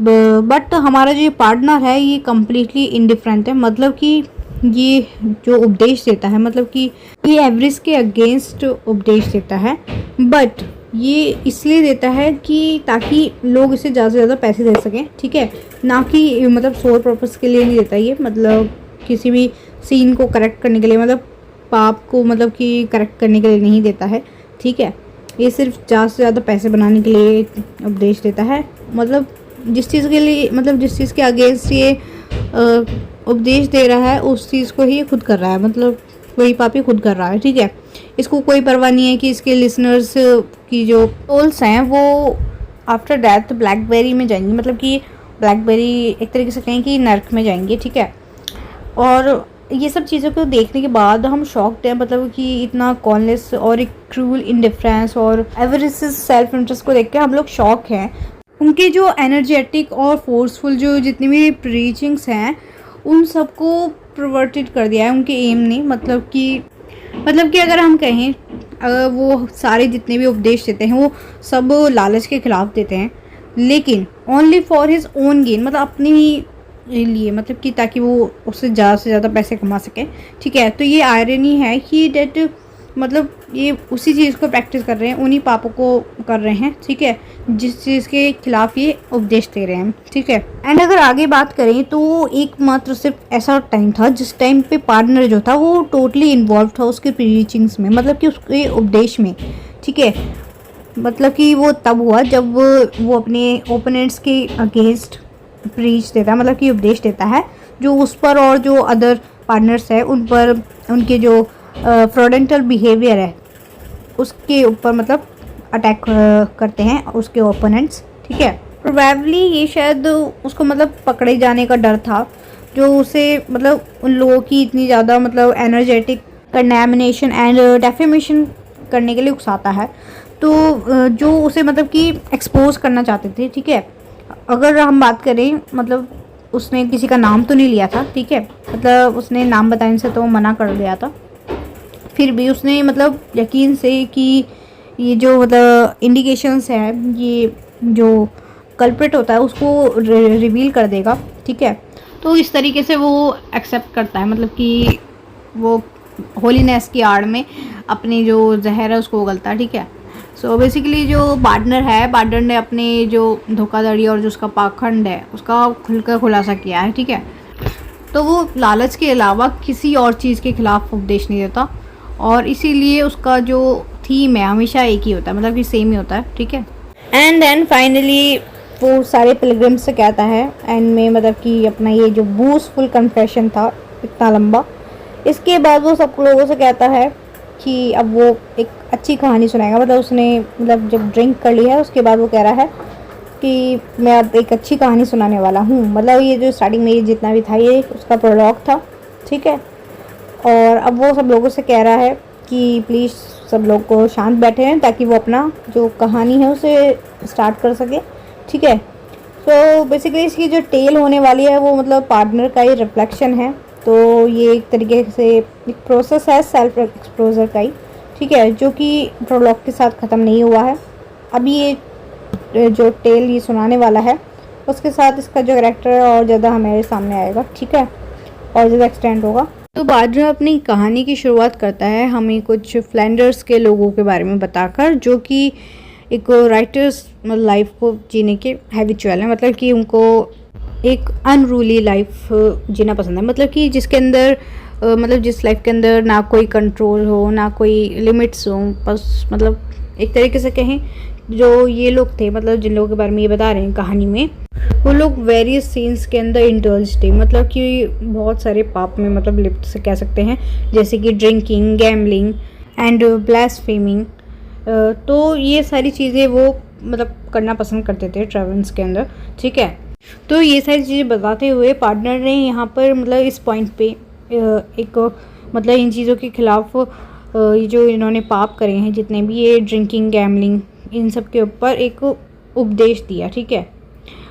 बट हमारा जो पार्टनर है ये कम्प्लीटली इंडिफरेंट है, मतलब कि ये जो उपदेश देता है, मतलब कि ये एवरेज के अगेंस्ट उपदेश देता है, बट ये इसलिए देता है कि ताकि लोग इसे ज़्यादा से ज़्यादा पैसे दे सकें, ठीक है, ना कि मतलब सोल पर्पस के लिए नहीं देता ये, मतलब किसी भी सीन को करेक्ट करने के लिए, मतलब पाप को मतलब कि करेक्ट करने के लिए नहीं देता है, ठीक है। ये सिर्फ ज़्यादा से ज़्यादा पैसे बनाने के लिए उपदेश देता है, मतलब जिस चीज़ के लिए, मतलब जिस चीज़ के अगेंस्ट ये उपदेश दे रहा है उस चीज़ को ही ये खुद कर रहा है, मतलब वही पापी खुद कर रहा है, ठीक है। इसको कोई परवाह नहीं है कि इसके लिसनर्स की जो सोल्स हैं वो आफ्टर डेथ ब्लैकबेरी में जाएंगी, मतलब कि ब्लैकबेरी एक तरीके से कहें कि नर्क में जाएंगे, ठीक है। और ये सब चीज़ों को देखने के बाद हम शॉक्ड हैं, मतलब कि इतना कॉनलेस और एक क्रूअल इंडिफरेंस और एवरेज सेल्फ इंटरेस्ट को देख के हम लोग शॉक हैं। उनके जो एनर्जेटिक और फोर्सफुल जो जितनी भी प्रीचिंग्स हैं उन सबको परवर्टेड कर दिया है उनके एम ने, मतलब कि अगर हम कहें, अगर वो सारे जितने भी उपदेश देते हैं वो सब लालच के खिलाफ देते हैं, लेकिन only for his own gain, मतलब अपने ही लिए, मतलब कि ताकि वो उससे ज़्यादा से ज़्यादा पैसे कमा सके, ठीक है। तो ये आयरनी है कि डेट मतलब ये उसी चीज़ को प्रैक्टिस कर रहे हैं, उन्हीं पापों को कर रहे हैं, ठीक है, जिस चीज़ के खिलाफ ये उपदेश दे रहे हैं, ठीक है। एंड अगर आगे बात करें तो एकमात्र सिर्फ ऐसा टाइम था जिस टाइम पे पार्टनर जो था वो टोटली इन्वॉल्व था उसके प्रीचिंग्स में, मतलब कि उसके उपदेश में, ठीक है। मतलब कि वो तब हुआ जब वो अपने ओपोनेंट्स के अगेंस्ट प्रीच देता है, मतलब कि उपदेश देता है जो उस पर और जो अदर पार्टनर्स है उन पर उनके जो फ्रॉडेंटल बिहेवियर है उसके ऊपर मतलब अटैक करते हैं उसके ओपोनेंट्स, ठीक है। प्रोबेबली ये शायद उसको मतलब पकड़े जाने का डर था जो उसे मतलब उन लोगों की इतनी ज़्यादा मतलब एनर्जेटिक कंडेमिनेशन एंड डेफेमेशन करने के लिए उकसाता है, तो जो उसे मतलब कि एक्सपोज करना चाहते थे, ठीक है। अगर हम बात करें, मतलब उसने किसी का नाम तो नहीं लिया था, ठीक है, मतलब उसने नाम बताने से तो मना कर दिया था, फिर भी उसने मतलब यकीन से कि ये जो मतलब इंडिकेशंस हैं, ये जो कल्प्रिट होता है उसको रिवील कर देगा, ठीक है। तो इस तरीके से वो एक्सेप्ट करता है, मतलब कि वो होलीनेस की आड़ में अपनी जो जहर है उसको उगलता है, ठीक है। सो बेसिकली जो पार्टनर ने अपने जो धोखाधड़ी और जो उसका पाखंड है उसका खुलकर खुलासा किया है, ठीक है। तो वो लालच के अलावा किसी और चीज़ के खिलाफ उपदेश नहीं देता और इसीलिए उसका जो थीम है हमेशा एक ही होता है, मतलब कि सेम ही होता है, ठीक है। एंड देन फाइनली वो सारे पिलग्रिम्स से कहता है एंड में, मतलब कि अपना ये जो बूस्टफुल कन्फेशन था इतना लंबा, इसके बाद वो सब लोगों से कहता है कि अब वो एक अच्छी कहानी सुनाएगा, मतलब उसने मतलब जब ड्रिंक कर लिया है उसके बाद वो कह रहा है कि मैं अब एक अच्छी कहानी सुनाने वाला हूँ, मतलब ये जो स्टार्टिंग में ये जितना भी था ये उसका प्रोलॉग था, ठीक है। और अब वो सब लोगों से कह रहा है कि प्लीज़ सब लोग को शांत बैठे हैं ताकि वो अपना जो कहानी है उसे स्टार्ट कर सके, ठीक है। तो बेसिकली इसकी जो टेल होने वाली है वो मतलब पार्टनर का ही रिफ्लेक्शन है, तो ये एक तरीके से एक प्रोसेस है सेल्फ एक्सपोजर का ही, ठीक है, जो कि प्रोलॉग के साथ ख़त्म नहीं हुआ है। अभी ये जो टेल ये सुनाने वाला है उसके साथ इसका जो कैरेक्टर है और ज़्यादा हमारे सामने आएगा, ठीक है, और ज़्यादा एक्सटेंड होगा। तो पार्टनर अपनी कहानी की शुरुआत करता है हमें कुछ फ्लैंडर्स के लोगों के बारे में बताकर, जो कि एक राइटर्स लाइफ को जीने के हैबिचुअल है, मतलब कि उनको एक अनरूली लाइफ जीना पसंद है, मतलब कि जिसके अंदर मतलब जिस लाइफ के अंदर ना कोई कंट्रोल हो ना कोई लिमिट्स हो, बस मतलब एक तरीके से कहें जो ये लोग थे, मतलब जिन लोगों के बारे में ये बता रहे हैं कहानी में, वो लोग वेरियस सीन्स के अंदर इंडल्ज थे, मतलब कि बहुत सारे पाप में मतलब लिप्त से कह सकते हैं, जैसे कि ड्रिंकिंग, गैम्बलिंग एंड ब्लास्फेमिंग, तो ये सारी चीज़ें वो मतलब करना पसंद करते थे ट्रेवल्स के अंदर, ठीक है। तो ये सारी चीज़ें बताते हुए पार्टनर ने यहाँ पर मतलब इस पॉइंट पे एक मतलब इन चीज़ों के खिलाफ ये जो इन्होंने पाप करे हैं जितने भी, ये ड्रिंकिंग, गैमलिंग, इन सब के ऊपर एक उपदेश दिया, ठीक है।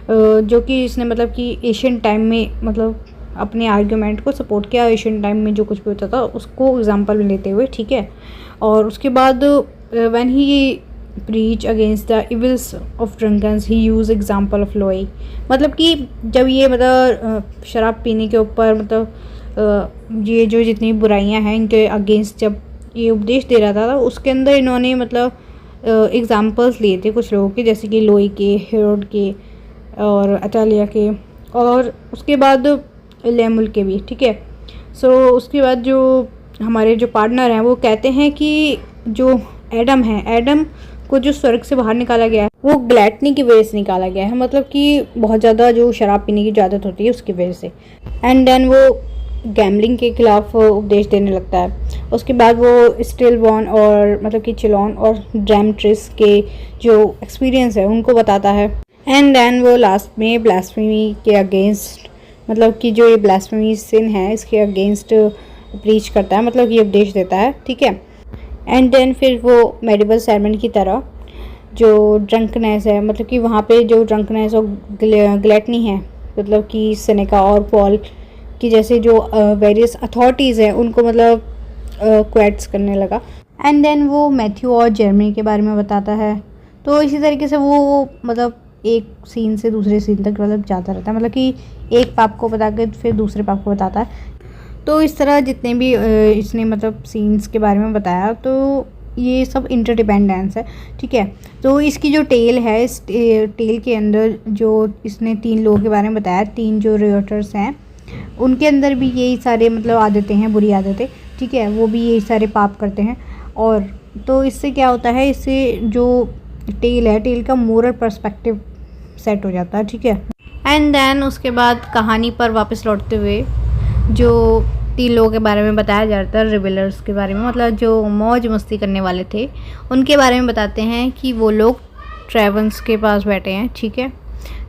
जो कि इसने मतलब कि एशियन टाइम में मतलब अपने आर्ग्यूमेंट को सपोर्ट किया, एशियन टाइम में जो कुछ भी होता था उसको एग्जांपल में लेते हुए, ठीक है। और उसके बाद when he preach against the evils of drunkenness he use example of लोई, मतलब कि जब ये मतलब शराब पीने के ऊपर मतलब ये जो जितनी बुराइयां हैं इनके अगेंस्ट जब ये उपदेश दे रहा था उसके अंदर इन्होंने मतलब एग्जांपल्स लिए थे कुछ लोगों के, जैसे कि लोई के, हेरोड के और अटालिया के, और उसके बाद लेमुल के भी, ठीक है। सो उसके बाद जो हमारे जो पार्टनर हैं वो कहते हैं कि जो एडम है, एडम को जो स्वर्ग से बाहर निकाला गया है वो ग्लैटनी की वजह से निकाला गया है, मतलब कि बहुत ज़्यादा जो शराब पीने की आदत होती है उसकी वजह से। एंड देन वो गैमलिंग के खिलाफ उपदेश देने लगता है। उसके बाद वो स्टिलबॉर्न और मतलब कि चिलोन और ड्रैमट्रिस के जो एक्सपीरियंस है उनको बताता है। एंड देन वो लास्ट में ब्लास्फेमी के अगेंस्ट, मतलब कि जो ये ब्लास्फेमी सिन है इसके अगेंस्ट प्रीच करता है, मतलब ये उपदेश देता है, ठीक है। एंड देन फिर वो मेडिवल सेरेमनी की तरह जो ड्रंकनेस है, मतलब कि वहाँ पे जो ड्रंकनेस और ग्लैटनी है, मतलब कि सेनेका और पॉल की जैसे जो वेरियस अथॉरिटीज़ हैं उनको मतलब क्वेट्स करने लगा। एंड देन वो मैथ्यू और जर्मनी के बारे में बताता है। तो इसी तरीके से वो मतलब एक सीन से दूसरे सीन तक मतलब जाता रहता है, मतलब कि एक पाप को बता के फिर दूसरे पाप को बताता है। तो इस तरह जितने भी इसने मतलब सीन्स के बारे में बताया, तो ये सब इंटरडिपेंडेंस है, ठीक है। तो इसकी जो टेल है, इस टेल के अंदर जो इसने 3 लोगों के बारे में बताया, 3 जो रियोटर्स हैं उनके अंदर भी यही सारे मतलब आदतें हैं, बुरी आदतें, ठीक है। वो भी यही सारे पाप करते हैं। और तो इससे क्या होता है, इससे जो टेल है, टेल का मोरल पर्सपेक्टिव सेट हो जाता है, ठीक है। एंड देन उसके बाद कहानी पर वापस लौटते हुए जो 3 लोगों के बारे में बताया जाता है, रिबेलर्स के बारे में, मतलब जो मौज मस्ती करने वाले थे उनके बारे में बताते हैं कि वो लोग ट्रेवंस के पास बैठे हैं, ठीक है,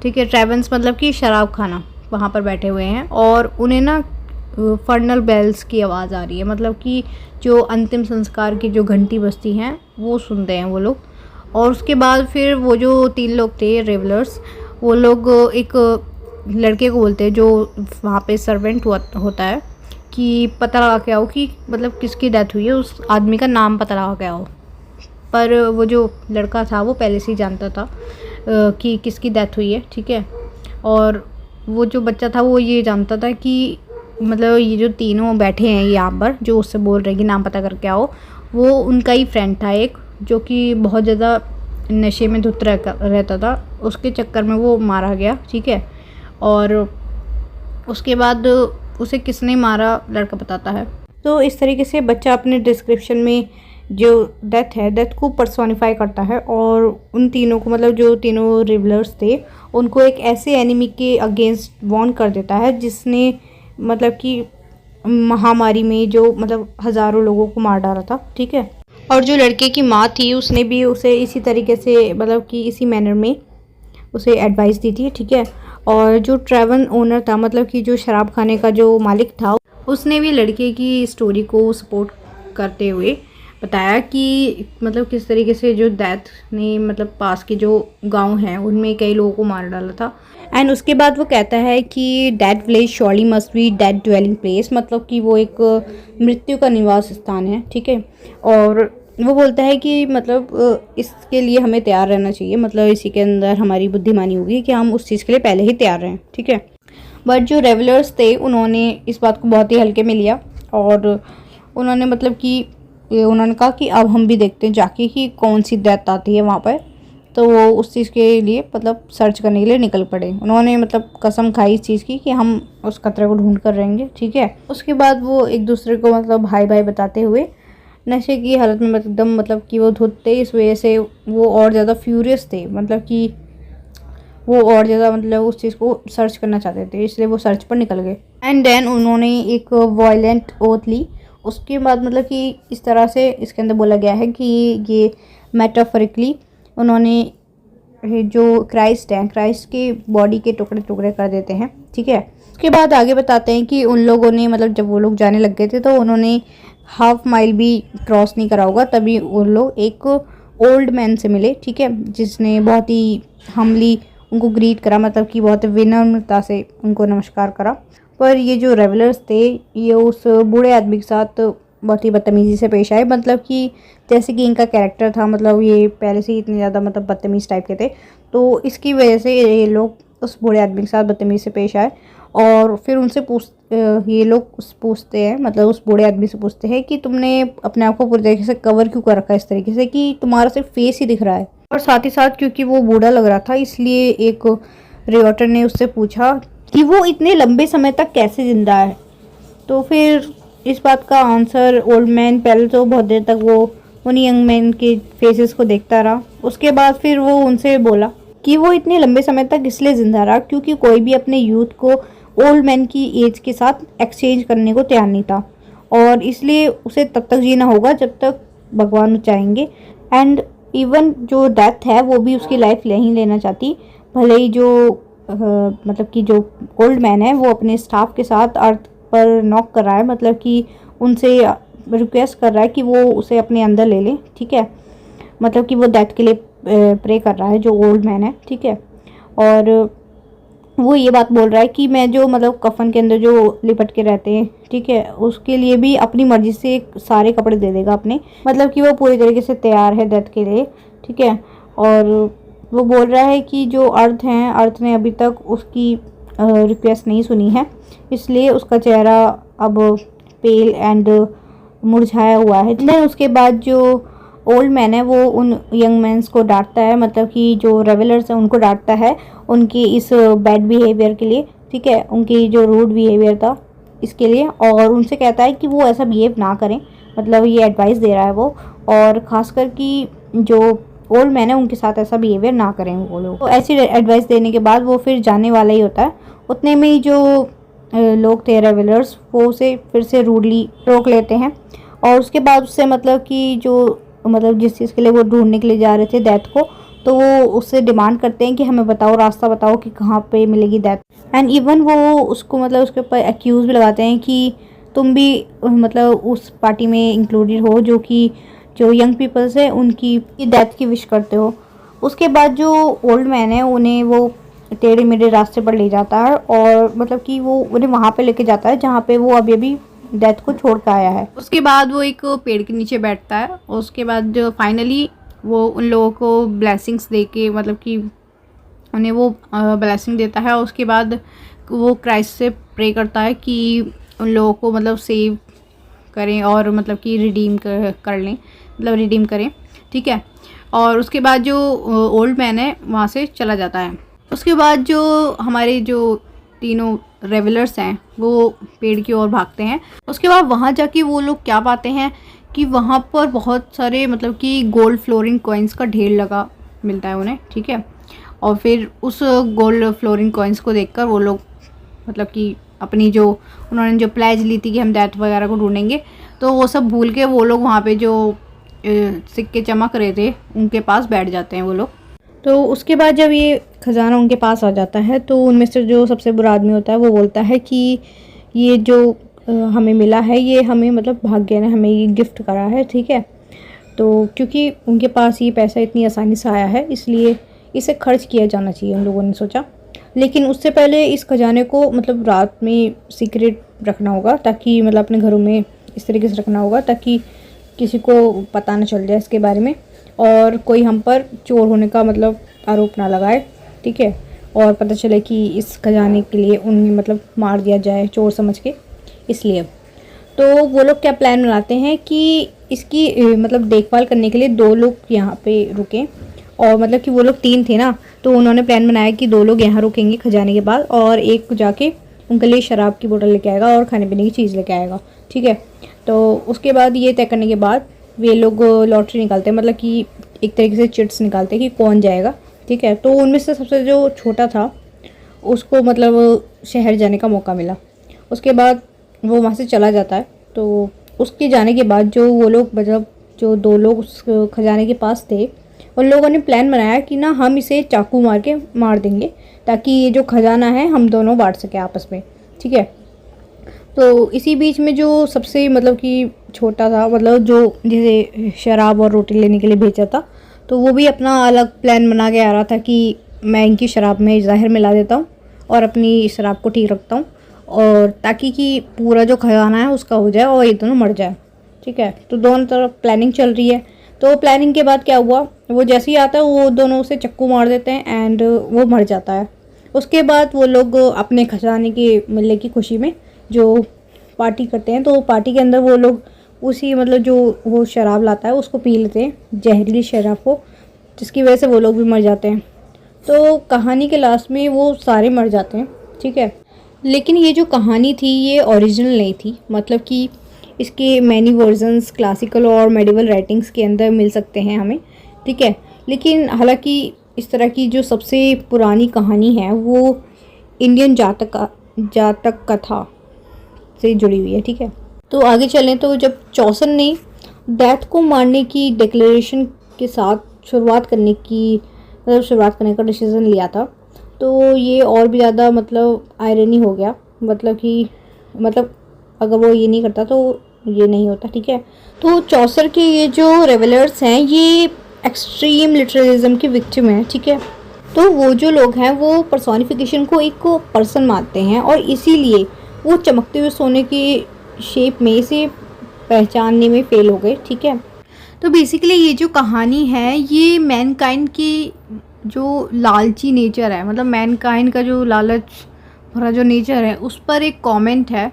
ठीक है। ट्रेवंस मतलब कि शराब खाना, वहाँ पर बैठे हुए हैं और उन्हें ना फर्नल बेल्स की आवाज़ आ रही है, मतलब कि जो अंतिम संस्कार की जो घंटी बजती हैं वो सुनते हैं वो लोग। और उसके बाद फिर वो जो 3 लोग थे रेवलर्स, वो लोग एक लड़के को बोलते हैं जो वहाँ पे सर्वेंट होता है कि पता लगा के आओ कि मतलब किसकी डेथ हुई है, उस आदमी का नाम पता लगा के आओ। पर वो जो लड़का था वो पहले से ही जानता था कि किसकी डेथ हुई है, ठीक है। और वो जो बच्चा था वो ये जानता था कि मतलब ये जो तीनों बैठे हैं यहाँ पर जो उससे बोल रहे हैं कि नाम पता करके आओ, वो उनका ही फ्रेंड था एक, जो कि बहुत ज़्यादा नशे में धुत रहता था। उसके चक्कर में वो मारा गया, ठीक है। और उसके बाद उसे किसने मारा लड़का बताता है। तो इस तरीके से बच्चा अपने डिस्क्रिप्शन में जो डेथ है, डेथ को पर्सोनिफाई करता है और उन तीनों को मतलब जो तीनों रिवलर्स थे उनको एक ऐसे एनिमी के अगेंस्ट वॉर्न कर देता है जिसने मतलब कि महामारी में जो मतलब हज़ारों लोगों को मार डाला था, ठीक है। और जो लड़के की माँ थी उसने भी उसे इसी तरीके से मतलब कि इसी मैनर में उसे एडवाइस दी थी, ठीक है। और जो ट्रेवन ओनर था, मतलब कि जो शराब खाने का जो मालिक था, उसने भी लड़के की स्टोरी को सपोर्ट करते हुए बताया कि मतलब किस तरीके से जो डेथ ने मतलब पास के जो गांव हैं उनमें कई लोगों को मार डाला था। एंड उसके बाद वो कहता है कि dead village surely must be dead dwelling place, मतलब कि वो एक मृत्यु का निवास स्थान है, ठीक है। और वो बोलता है कि मतलब इसके लिए हमें तैयार रहना चाहिए, मतलब इसी के अंदर हमारी बुद्धिमानी होगी कि हम उस चीज़ के लिए पहले ही तैयार रहें, ठीक है। बट जो रेवलर्स थे उन्होंने इस बात को बहुत ही हल्के में लिया और उन्होंने मतलब कि उन्होंने कहा कि अब हम भी देखते हैं जाके कि कौन सी डेथ आती है वहाँ पर। तो वो उस चीज़ के लिए मतलब सर्च करने के लिए निकल पड़े। उन्होंने मतलब कसम खाई इस चीज़ की कि हम उस खतरे को ढूंढ कर रहेंगे, ठीक है। उसके बाद वो एक दूसरे को मतलब भाई भाई बताते हुए नशे की हालत में एकदम मतलब कि वो धुत थे, इस वजह से वो और ज़्यादा फ्यूरियस थे, मतलब कि वो और ज़्यादा मतलब उस चीज़ को सर्च करना चाहते थे, इसलिए वो सर्च पर निकल गए। एंड देन उन्होंने एक वायलेंट ओथ ली। उसके बाद मतलब कि इस तरह से इसके अंदर बोला गया है कि ये मेटाफोरिकली उन्होंने जो क्राइस्ट है, क्राइस्ट के बॉडी के टुकड़े टुकड़े कर देते हैं। ठीक है, उसके बाद आगे बताते हैं कि उन लोगों ने मतलब जब वो लोग जाने लग गए थे तो उन्होंने हाफ माइल भी क्रॉस नहीं करा होगा, तभी उन लोग एक ओल्ड मैन से मिले। ठीक है, जिसने बहुत ही हम्बली उनको ग्रीट करा, मतलब कि बहुत विनम्रता से उनको नमस्कार करा। पर ये जो रेवलर्स थे ये उस बूढ़े आदमी के साथ बहुत ही बदतमीज़ी से पेश आए, मतलब कि जैसे कि इनका कैरेक्टर था, मतलब ये पहले से ही इतने ज़्यादा मतलब बदतमीज़ टाइप के थे, तो इसकी वजह से ये लोग उस बूढ़े आदमी के साथ बदतमीज़ी से पेश आए। और फिर उनसे ये लोग पूछते हैं, मतलब उस बूढ़े आदमी से पूछते हैं कि तुमने अपने आप को पूरी तरीके से कवर क्यों कर रखा है, इस तरीके से कि तुम्हारा सिर्फ फेस ही दिख रहा है। और साथ ही साथ क्योंकि वो बूढ़ा लग रहा था, इसलिए एक रिपोर्टर ने उससे पूछा कि वो इतने लंबे समय तक कैसे जिंदा है। तो फिर इस बात का आंसर ओल्ड मैन पहले तो बहुत देर तक वो उन यंग मैन के फेसेस को देखता रहा। उसके बाद फिर वो उनसे बोला कि वो इतने लंबे समय तक इसलिए जिंदा रहा क्योंकि कोई भी अपने यूथ को ओल्ड मैन की एज के साथ एक्सचेंज करने को तैयार नहीं था, और इसलिए उसे तब तक जीना होगा जब तक भगवान चाहेंगे। एंड इवन जो डेथ है वो भी उसकी लाइफ नहीं लेना चाहती, भले ही जो मतलब कि जो ओल्ड मैन है वो अपने स्टाफ के साथ अर्थ पर नॉक कर रहा है, मतलब कि उनसे रिक्वेस्ट कर रहा है कि वो उसे अपने अंदर ले लें। ठीक है, मतलब कि वो डेथ के लिए प्रे कर रहा है जो ओल्ड मैन है। ठीक है, और वो ये बात बोल रहा है कि मैं जो मतलब कफन के अंदर जो लिपट के रहते हैं, ठीक है, उसके लिए भी अपनी मर्जी से सारे कपड़े दे देगा अपने, मतलब कि वो पूरी तरीके से तैयार है डेथ के लिए। ठीक है, और वो बोल रहा है कि जो अर्थ हैं, अर्थ ने अभी तक उसकी रिक्वेस्ट नहीं सुनी है, इसलिए उसका चेहरा अब पेल एंड मुरझाया हुआ है। देन उसके बाद जो ओल्ड मैन है वो उन यंग मैंस को डांटता है, मतलब कि जो रेवलर्स हैं उनको डांटता है उनकी इस बैड बिहेवियर के लिए। ठीक है, उनकी जो रूड बिहेवियर था इसके लिए, और उनसे कहता है कि वो ऐसा बिहेव ना करें, मतलब ये एडवाइस दे रहा है वो, और ख़ासकर कि जो ओल्ड मैन है उनके साथ ऐसा बिहेवियर ना करें वो लोग। तो ऐसी एडवाइस देने के बाद वो फिर जाने वाला ही होता है। उतने में ही जो लोग थे रेवलर्स वो उसे फिर से रूडली रोक लेते हैं, और उसके बाद उससे मतलब कि जो मतलब जिस चीज़ के लिए वो ढूंढने के लिए जा रहे थे डेथ को, तो वो उससे डिमांड करते हैं कि हमें बताओ, रास्ता बताओ कि कहाँ पे मिलेगी डेथ। एंड इवन वो उसको मतलब उसके ऊपर एक्यूज़ भी लगाते हैं कि तुम भी मतलब उस पार्टी में इंक्लूडेड हो जो कि जो यंग पीपल्स है उनकी डेथ की विश करते हो। उसके बाद जो ओल्ड मैन है उन्हें वो टेढ़े मेढ़े रास्ते पर ले जाता है, और मतलब कि वो उन्हें वहाँ पे लेके जाता है जहाँ पे वो अभी अभी डेथ को छोड़ कर आया है। उसके बाद वो एक पेड़ के नीचे बैठता है, और उसके बाद जो फाइनली वो उन लोगों को ब्लेसिंग्स दे के मतलब कि उन्हें वो ब्लेसिंग देता है, और उसके बाद वो क्राइस्ट से प्रे करता है कि उन लोगों को मतलब सेव करें और मतलब कि रिडीम कर लें, मतलब रिडीम करें। ठीक है, और उसके बाद जो ओल्ड मैन है वहाँ से चला जाता है। उसके बाद जो हमारे जो तीनों रेवलर्स हैं वो पेड़ की ओर भागते हैं। उसके बाद वहाँ जाके वो लोग क्या पाते हैं कि वहाँ पर बहुत सारे मतलब कि गोल्ड फ्लोरिन कॉइन्स का ढेर लगा मिलता है उन्हें। ठीक है, और फिर उस गोल्ड फ्लोरिन कॉइन्स को देखकर वो लोग मतलब कि अपनी जो उन्होंने जो प्लेज ली थी कि हम डेथ वगैरह को ढूंढेंगे, तो वो सब भूल के वो लोग वहाँ पे जो सिक्के चमक रहे थे उनके पास बैठ जाते हैं वो लोग। तो उसके बाद जब ये ख़जाना उनके पास आ जाता है तो उनमें से जो सबसे बुरा आदमी होता है वो बोलता है कि ये जो हमें मिला है ये हमें मतलब भाग्य ने हमें ये गिफ्ट करा है। ठीक है, तो क्योंकि उनके पास ये पैसा इतनी आसानी से आया है इसलिए इसे खर्च किया जाना चाहिए उन लोगों ने सोचा। लेकिन उससे पहले इस खजाने को मतलब रात में सीक्रेट रखना होगा, ताकि मतलब अपने घरों में इस तरीके से रखना होगा ताकि किसी को पता ना चल जाए इसके बारे में, और कोई हम पर चोर होने का मतलब आरोप ना लगाए। ठीक है, और पता चले कि इस खजाने के लिए उन्हें मतलब मार दिया जाए चोर समझ के। इसलिए तो वो लोग क्या प्लान बनाते हैं कि इसकी मतलब देखभाल करने के लिए 2 लोग यहाँ पे रुकें, और मतलब कि वो लोग 3 थे ना, तो उन्होंने प्लान बनाया कि 2 लोग यहाँ रुकेंगे खजाने के पास, और एक जाके उनके लिए शराब की बोतल लेके आएगा और खाने पीने की चीज़ लेके आएगा। ठीक है, तो उसके बाद ये तय करने के बाद वे लोग लॉटरी निकालते हैं, मतलब कि एक तरीके से चिट्स निकालते हैं कि कौन जाएगा। ठीक है, तो उनमें से सबसे जो छोटा था उसको मतलब शहर जाने का मौका मिला। उसके बाद वो वहाँ से चला जाता है। तो उसके जाने के बाद जो वो लोग मतलब जो 2 लोग उस खजाने के पास थे, उन लोगों ने प्लान बनाया कि ना हम इसे चाकू मार के मार देंगे ताकि ये जो खजाना है हम दोनों बांट सकें आपस में, ठीक है। तो इसी बीच में जो सबसे मतलब कि छोटा था, मतलब जो जैसे शराब और रोटी लेने के लिए भेजा था, तो वो भी अपना अलग प्लान बना के आ रहा था कि मैं इनकी शराब में ज़हर मिला देता हूँ और अपनी शराब को ठीक रखता हूँ, और ताकि कि पूरा जो खजाना है उसका हो जाए और ये दोनों मर जाए, ठीक है। तो दोनों तरफ प्लानिंग चल रही है। तो प्लानिंग के बाद क्या हुआ, वो जैसे ही आता है वो दोनों उसे चक्कू मार देते हैं एंड वो मर जाता है। उसके बाद वो लोग अपने खजाने के मिलने की खुशी में जो पार्टी करते हैं, तो पार्टी के अंदर वो लोग उसी मतलब जो वो शराब लाता है उसको पी लेते हैं, जहरीली शराब को, जिसकी वजह से वो लोग भी मर जाते हैं। तो कहानी के लास्ट में वो सारे मर जाते हैं, ठीक है। लेकिन ये जो कहानी थी ये ओरिजिनल नहीं थी, मतलब कि इसके मैनी वर्जन्स क्लासिकल और मेडिवल राइटिंग्स के अंदर मिल सकते हैं हमें, ठीक है। लेकिन हालांकि इस तरह की जो सबसे पुरानी कहानी है वो इंडियन जातक कथा से जुड़ी हुई है, ठीक है। तो आगे चलें तो जब चौसर ने डेथ को मारने की डिक्लेरेशन के साथ शुरुआत करने का डिसीज़न लिया था, तो ये और भी ज़्यादा मतलब आयरनी हो गया, मतलब कि मतलब अगर वो ये नहीं करता तो ये नहीं होता, ठीक है। तो चौसर के ये जो रेवलर्स हैं ये एक्सट्रीम लिटरलिज्म के विक्टिम हैं, ठीक है। तो वो जो लोग हैं वो पर्सोनिफिकेशन को एक पर्सन मानते हैं और इसीलिए वो चमकते हुए सोने की शेप में इसे पहचानने में फेल हो गए, ठीक है। तो बेसिकली ये जो कहानी है ये मैनकाइंड की जो लालची नेचर है, मतलब मैनकाइंड का जो लालच भरा जो नेचर है उस पर एक कमेंट है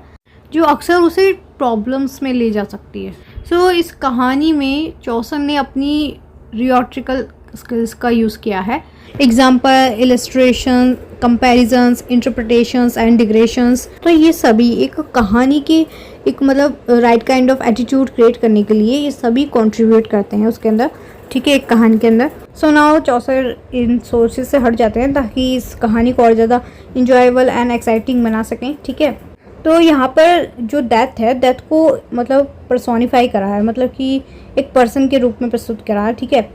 जो अक्सर उसे प्रॉब्लम्स में ले जा सकती है। सो इस कहानी में चौसर ने अपनी रियोट्रिकल स्किल्स का यूज़ किया है, example, illustration, comparisons, interpretations and digressions. तो ये सभी एक कहानी के एक मतलब right kind of attitude create करने के लिए ये सभी कंट्रीब्यूट करते हैं उसके अंदर, ठीक है, एक कहानी के अंदर। सो नाउ चौसर इन सोर्सेज से हट जाते हैं ताकि इस कहानी को और ज़्यादा इंजॉयबल एंड एक्साइटिंग बना सकें, ठीक है। तो यहाँ पर जो डेथ है, डेथ को मतलब पर्सोनिफाई करा है, मतलब कि एक पर्सन के रूप में प्रस्तुत करा है, ठीक है।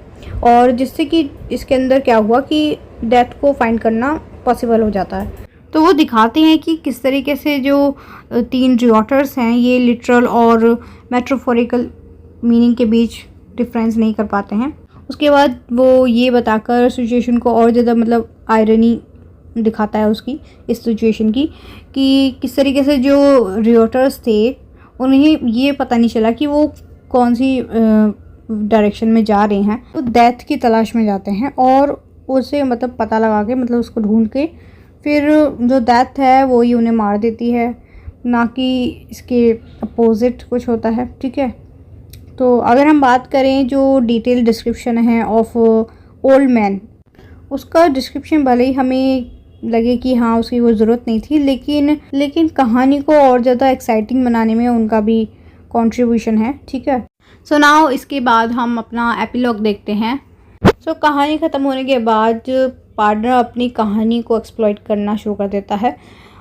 और जिससे कि इसके अंदर क्या हुआ कि डेथ को फाइंड करना पॉसिबल हो जाता है। तो वो दिखाते हैं कि किस तरीके से जो 3 रियोटर्स हैं ये लिटरल और मेट्रोफोरिकल मीनिंग के बीच डिफरेंस नहीं कर पाते हैं। उसके बाद वो ये बताकर सिचुएशन को और ज़्यादा मतलब आयरनी दिखाता है उसकी, इस सिचुएशन की, कि किस तरीके से जो रियोटर्स थे उन्हें ये पता नहीं चला कि वो कौन सी डायरेक्शन में जा रहे हैं। तो डेथ की तलाश में जाते हैं और उसे मतलब पता लगा के मतलब उसको ढूंढ के फिर जो डेथ है वो ही उन्हें मार देती है, ना कि इसके अपोजिट कुछ होता है, ठीक है। तो अगर हम बात करें जो डिटेल डिस्क्रिप्शन है ऑफ ओल्ड मैन, उसका डिस्क्रिप्शन भले ही हमें लगे कि हाँ उसकी वो ज़रूरत नहीं थी, लेकिन कहानी को और ज़्यादा एक्साइटिंग बनाने में उनका भी कंट्रीब्यूशन है, ठीक है। सो नाउ इसके बाद हम अपना एपिलॉग देखते हैं। सो कहानी ख़त्म होने के बाद पार्टनर अपनी कहानी को एक्सप्लॉइट करना शुरू कर देता है।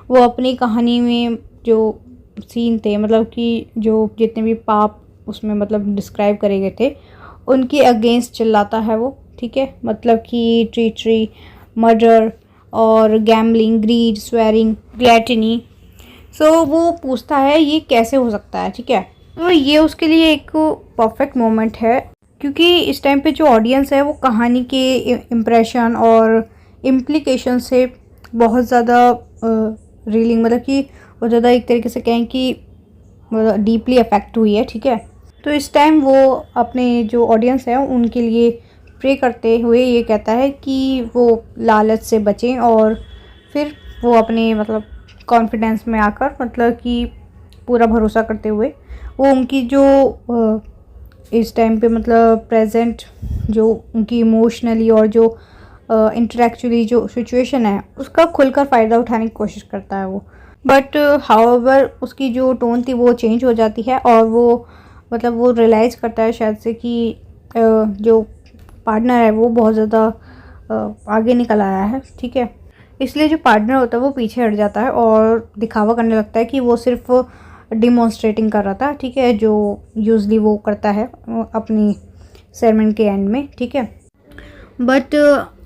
वो अपनी कहानी में जो सीन थे, मतलब कि जो जितने भी पाप उसमें मतलब डिस्क्राइब करे गए थे उनके अगेंस्ट चिल्लाता है वो, ठीक है। मतलब कि ट्रीटरी, मर्डर और गैम्बलिंग, ग्रीड, स्वेरिंग, ग्लैटिनी। सो वो पूछता है ये कैसे हो सकता है, ठीक है। तो ये उसके लिए एक परफेक्ट मोमेंट है क्योंकि इस टाइम पे जो ऑडियंस है वो कहानी के इम्प्रेशन और इम्प्लीकेशन से बहुत ज़्यादा रीलिंग, मतलब कि बहुत ज़्यादा एक तरीके से कहें कि डीपली अफेक्ट हुई है, ठीक है। तो इस टाइम वो अपने जो ऑडियंस है उनके लिए प्रे करते हुए ये कहता है कि वो लालच से बचें और फिर वो अपने मतलब कॉन्फिडेंस में आकर मतलब कि पूरा भरोसा करते हुए वो उनकी जो इस टाइम पे मतलब प्रेजेंट जो उनकी इमोशनली और जो इंटेलेक्चुअली जो सिचुएशन है उसका खुलकर फ़ायदा उठाने की कोशिश करता है वो। बट हाउएवर उसकी जो टोन थी वो चेंज हो जाती है और वो मतलब वो रियलाइज़ करता है शायद से कि जो पार्टनर है वो बहुत ज़्यादा आगे निकल आया है, ठीक है। इसलिए जो पार्टनर होता है वो पीछे हट जाता है और दिखावा करने लगता है कि वो सिर्फ डिमॉन्स्ट्रेटिंग कर रहा था, ठीक है, जो यूजली वो करता है अपनी सेरेमनी के एंड में, ठीक है। बट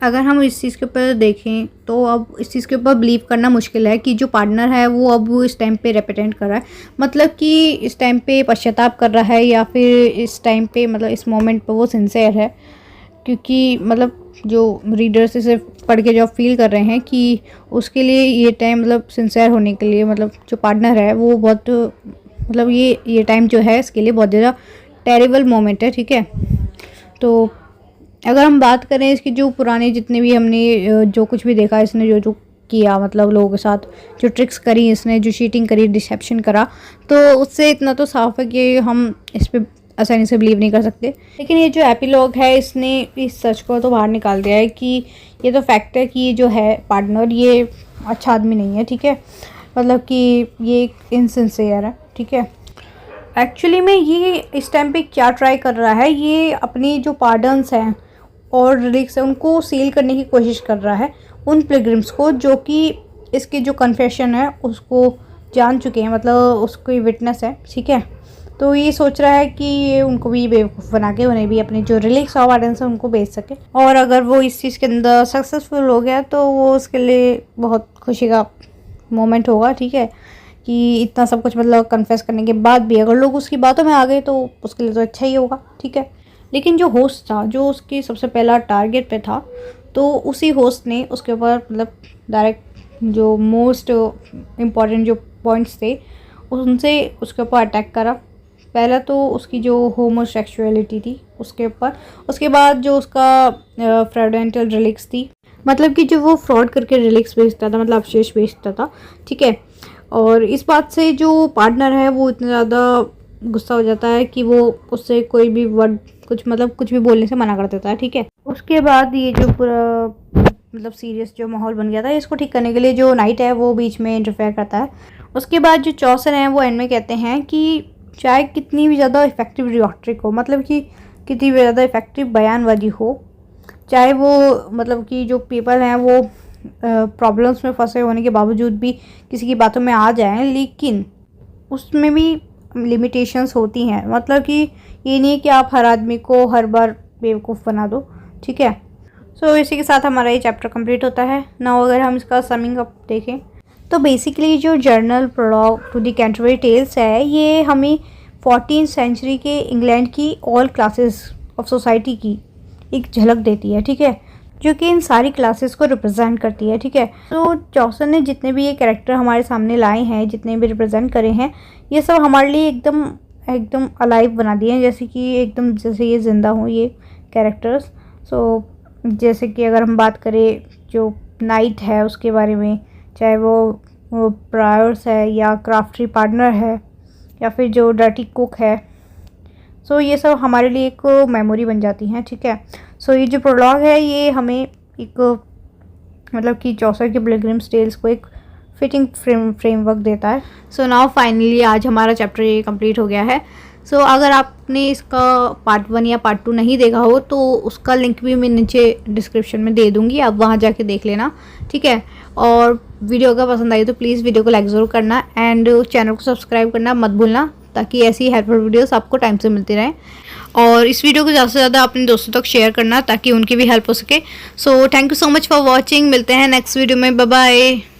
अगर हम इस चीज़ के ऊपर देखें तो अब इस चीज़ के ऊपर बिलीव करना मुश्किल है कि जो पार्टनर है वो अब वो इस टाइम पे रिप्रेजेंट कर रहा है, मतलब कि इस टाइम पे पश्चाताप कर रहा है या फिर इस टाइम पे मतलब इस मोमेंट पे वो सिंसियर है। क्योंकि मतलब जो रीडर्स इसे पढ़ के जो फील कर रहे हैं कि उसके लिए ये टाइम मतलब सिंसियर होने के लिए, मतलब जो पार्टनर है वो बहुत मतलब ये टाइम जो है इसके लिए बहुत ज़्यादा टेरिबल मोमेंट है, ठीक है। तो अगर हम बात करें इसकी जो पुराने जितने भी हमने जो कुछ भी देखा इसने जो जो किया, मतलब लोगों के साथ जो ट्रिक्स करी इसने, जो चीटिंग करी, डिसेप्शन करा, तो उससे इतना तो साफ है कि हम इस पर आसानी से बिलीव नहीं कर सकते। लेकिन ये जो एपिलॉग है इसने इस सच को तो बाहर निकाल दिया है कि ये तो फैक्ट है कि ये जो है पार्टनर ये अच्छा आदमी नहीं है, ठीक है, मतलब कि ये इनसिंसियर है, ठीक है। एक्चुअली में ये इस टाइम पे क्या ट्राई कर रहा है, ये अपनी जो पार्डन्स हैं और रिलिक्स है उनको सील करने की कोशिश कर रहा है उन पिलग्रिम्स को जो कि इसकी जो कन्फेशन है उसको जान चुके हैं, मतलब उसकी विटनेस है, ठीक है। तो ये सोच रहा है कि ये उनको भी बेवकूफ़ बना के उन्हें भी अपने जो रिलिक्स ऑफ वार्डन्स हैं उनको बेच सके, और अगर वो इस चीज़ के अंदर सक्सेसफुल हो गया तो वो उसके लिए बहुत खुशी का मोमेंट होगा, ठीक है, कि इतना सब कुछ मतलब कन्फेस करने के बाद भी अगर लोग उसकी बातों में आ गए तो उसके लिए तो अच्छा ही होगा, ठीक है। लेकिन जो होस्ट था जो उसकी सबसे पहला टारगेट पे था, तो उसी होस्ट ने उसके ऊपर मतलब डायरेक्ट जो मोस्ट इम्पॉर्टेंट जो पॉइंट्स थे उनसे उसके ऊपर अटैक करा। पहला तो उसकी जो होमोसेक्सुअलिटी थी उसके ऊपर, उसके बाद जो उसका फ्रॉडेंटल रिलिक्स थी, मतलब कि जो वो फ्रॉड करके रिलिक्स बेचता था, मतलब अवशेष बेचता था, ठीक है। और इस बात से जो पार्टनर है वो इतना ज़्यादा गुस्सा हो जाता है कि वो उससे कोई भी वर्ड कुछ भी बोलने से मना कर देता है, ठीक है। उसके बाद ये जो पूरा मतलब सीरियस जो माहौल बन गया था इसको ठीक करने के लिए जो नाइट है वो बीच में इंटरफेयर करता है। उसके बाद जो चौसर हैं वो एंड में कहते हैं कि चाहे कितनी भी ज़्यादा इफेक्टिव रिटॉरिक हो, मतलब कि कितनी भी ज़्यादा इफेक्टिव बयानबाजी हो, चाहे वो मतलब कि जो पीपल हैं वो प्रॉब्लम्स में फंसे होने के बावजूद भी किसी की बातों में आ जाएं, लेकिन उसमें भी लिमिटेशंस होती हैं, मतलब कि ये नहीं कि आप हर आदमी को हर बार बेवकूफ़ बना दो, ठीक है। सो इसी के साथ हमारा ये चैप्टर कंप्लीट होता है ना। अगर हम इसका समिंग अप देखें तो बेसिकली जो general prologue to the Canterbury tales है ये हमें 14th सेंचुरी के इंग्लैंड की ऑल क्लासेस ऑफ सोसाइटी की एक झलक देती है, ठीक है, जो कि इन सारी क्लासेस को रिप्रेजेंट करती है, ठीक है। तो चौसर ने जितने भी ये कैरेक्टर हमारे सामने लाए हैं, जितने भी रिप्रेजेंट करे हैं, ये सब हमारे लिए एकदम अलाइव बना दिए हैं, जैसे कि एकदम जैसे ये ज़िंदा हों ये कैरेक्टर्स। सो जैसे कि अगर हम बात करें जो नाइट है उसके बारे में, चाहे वो प्रायर्स है या क्राफ्टी पार्टनर है या फिर जो डर्टी कुक है, सो ये सब हमारे लिए एक मेमोरी बन जाती हैं, ठीक है। सो ये जो प्रोलॉग है ये हमें एक मतलब कि चौसर के पिलग्रिम्स टेल्स को एक फिटिंग फ्रेमवर्क देता है। सो नाउ फाइनली आज हमारा चैप्टर ये कंप्लीट हो गया है। सो अगर आपने इसका पार्ट 1 या पार्ट 2 नहीं देखा हो तो उसका लिंक भी मैं नीचे डिस्क्रिप्शन में दे दूँगी, आप वहाँ जाके देख लेना, ठीक है। और वीडियो अगर पसंद आई तो प्लीज़ वीडियो को लाइक ज़रूर करना एंड चैनल को सब्सक्राइब करना मत भूलना, ताकि ऐसी हेल्पफुल वीडियोस आपको टाइम से मिलती रहें। और इस वीडियो को ज़्यादा से ज़्यादा अपने दोस्तों तक शेयर करना ताकि उनकी भी हेल्प हो सके। So thank you so much for watching, मिलते हैं नेक्स्ट वीडियो में, बाय बाय।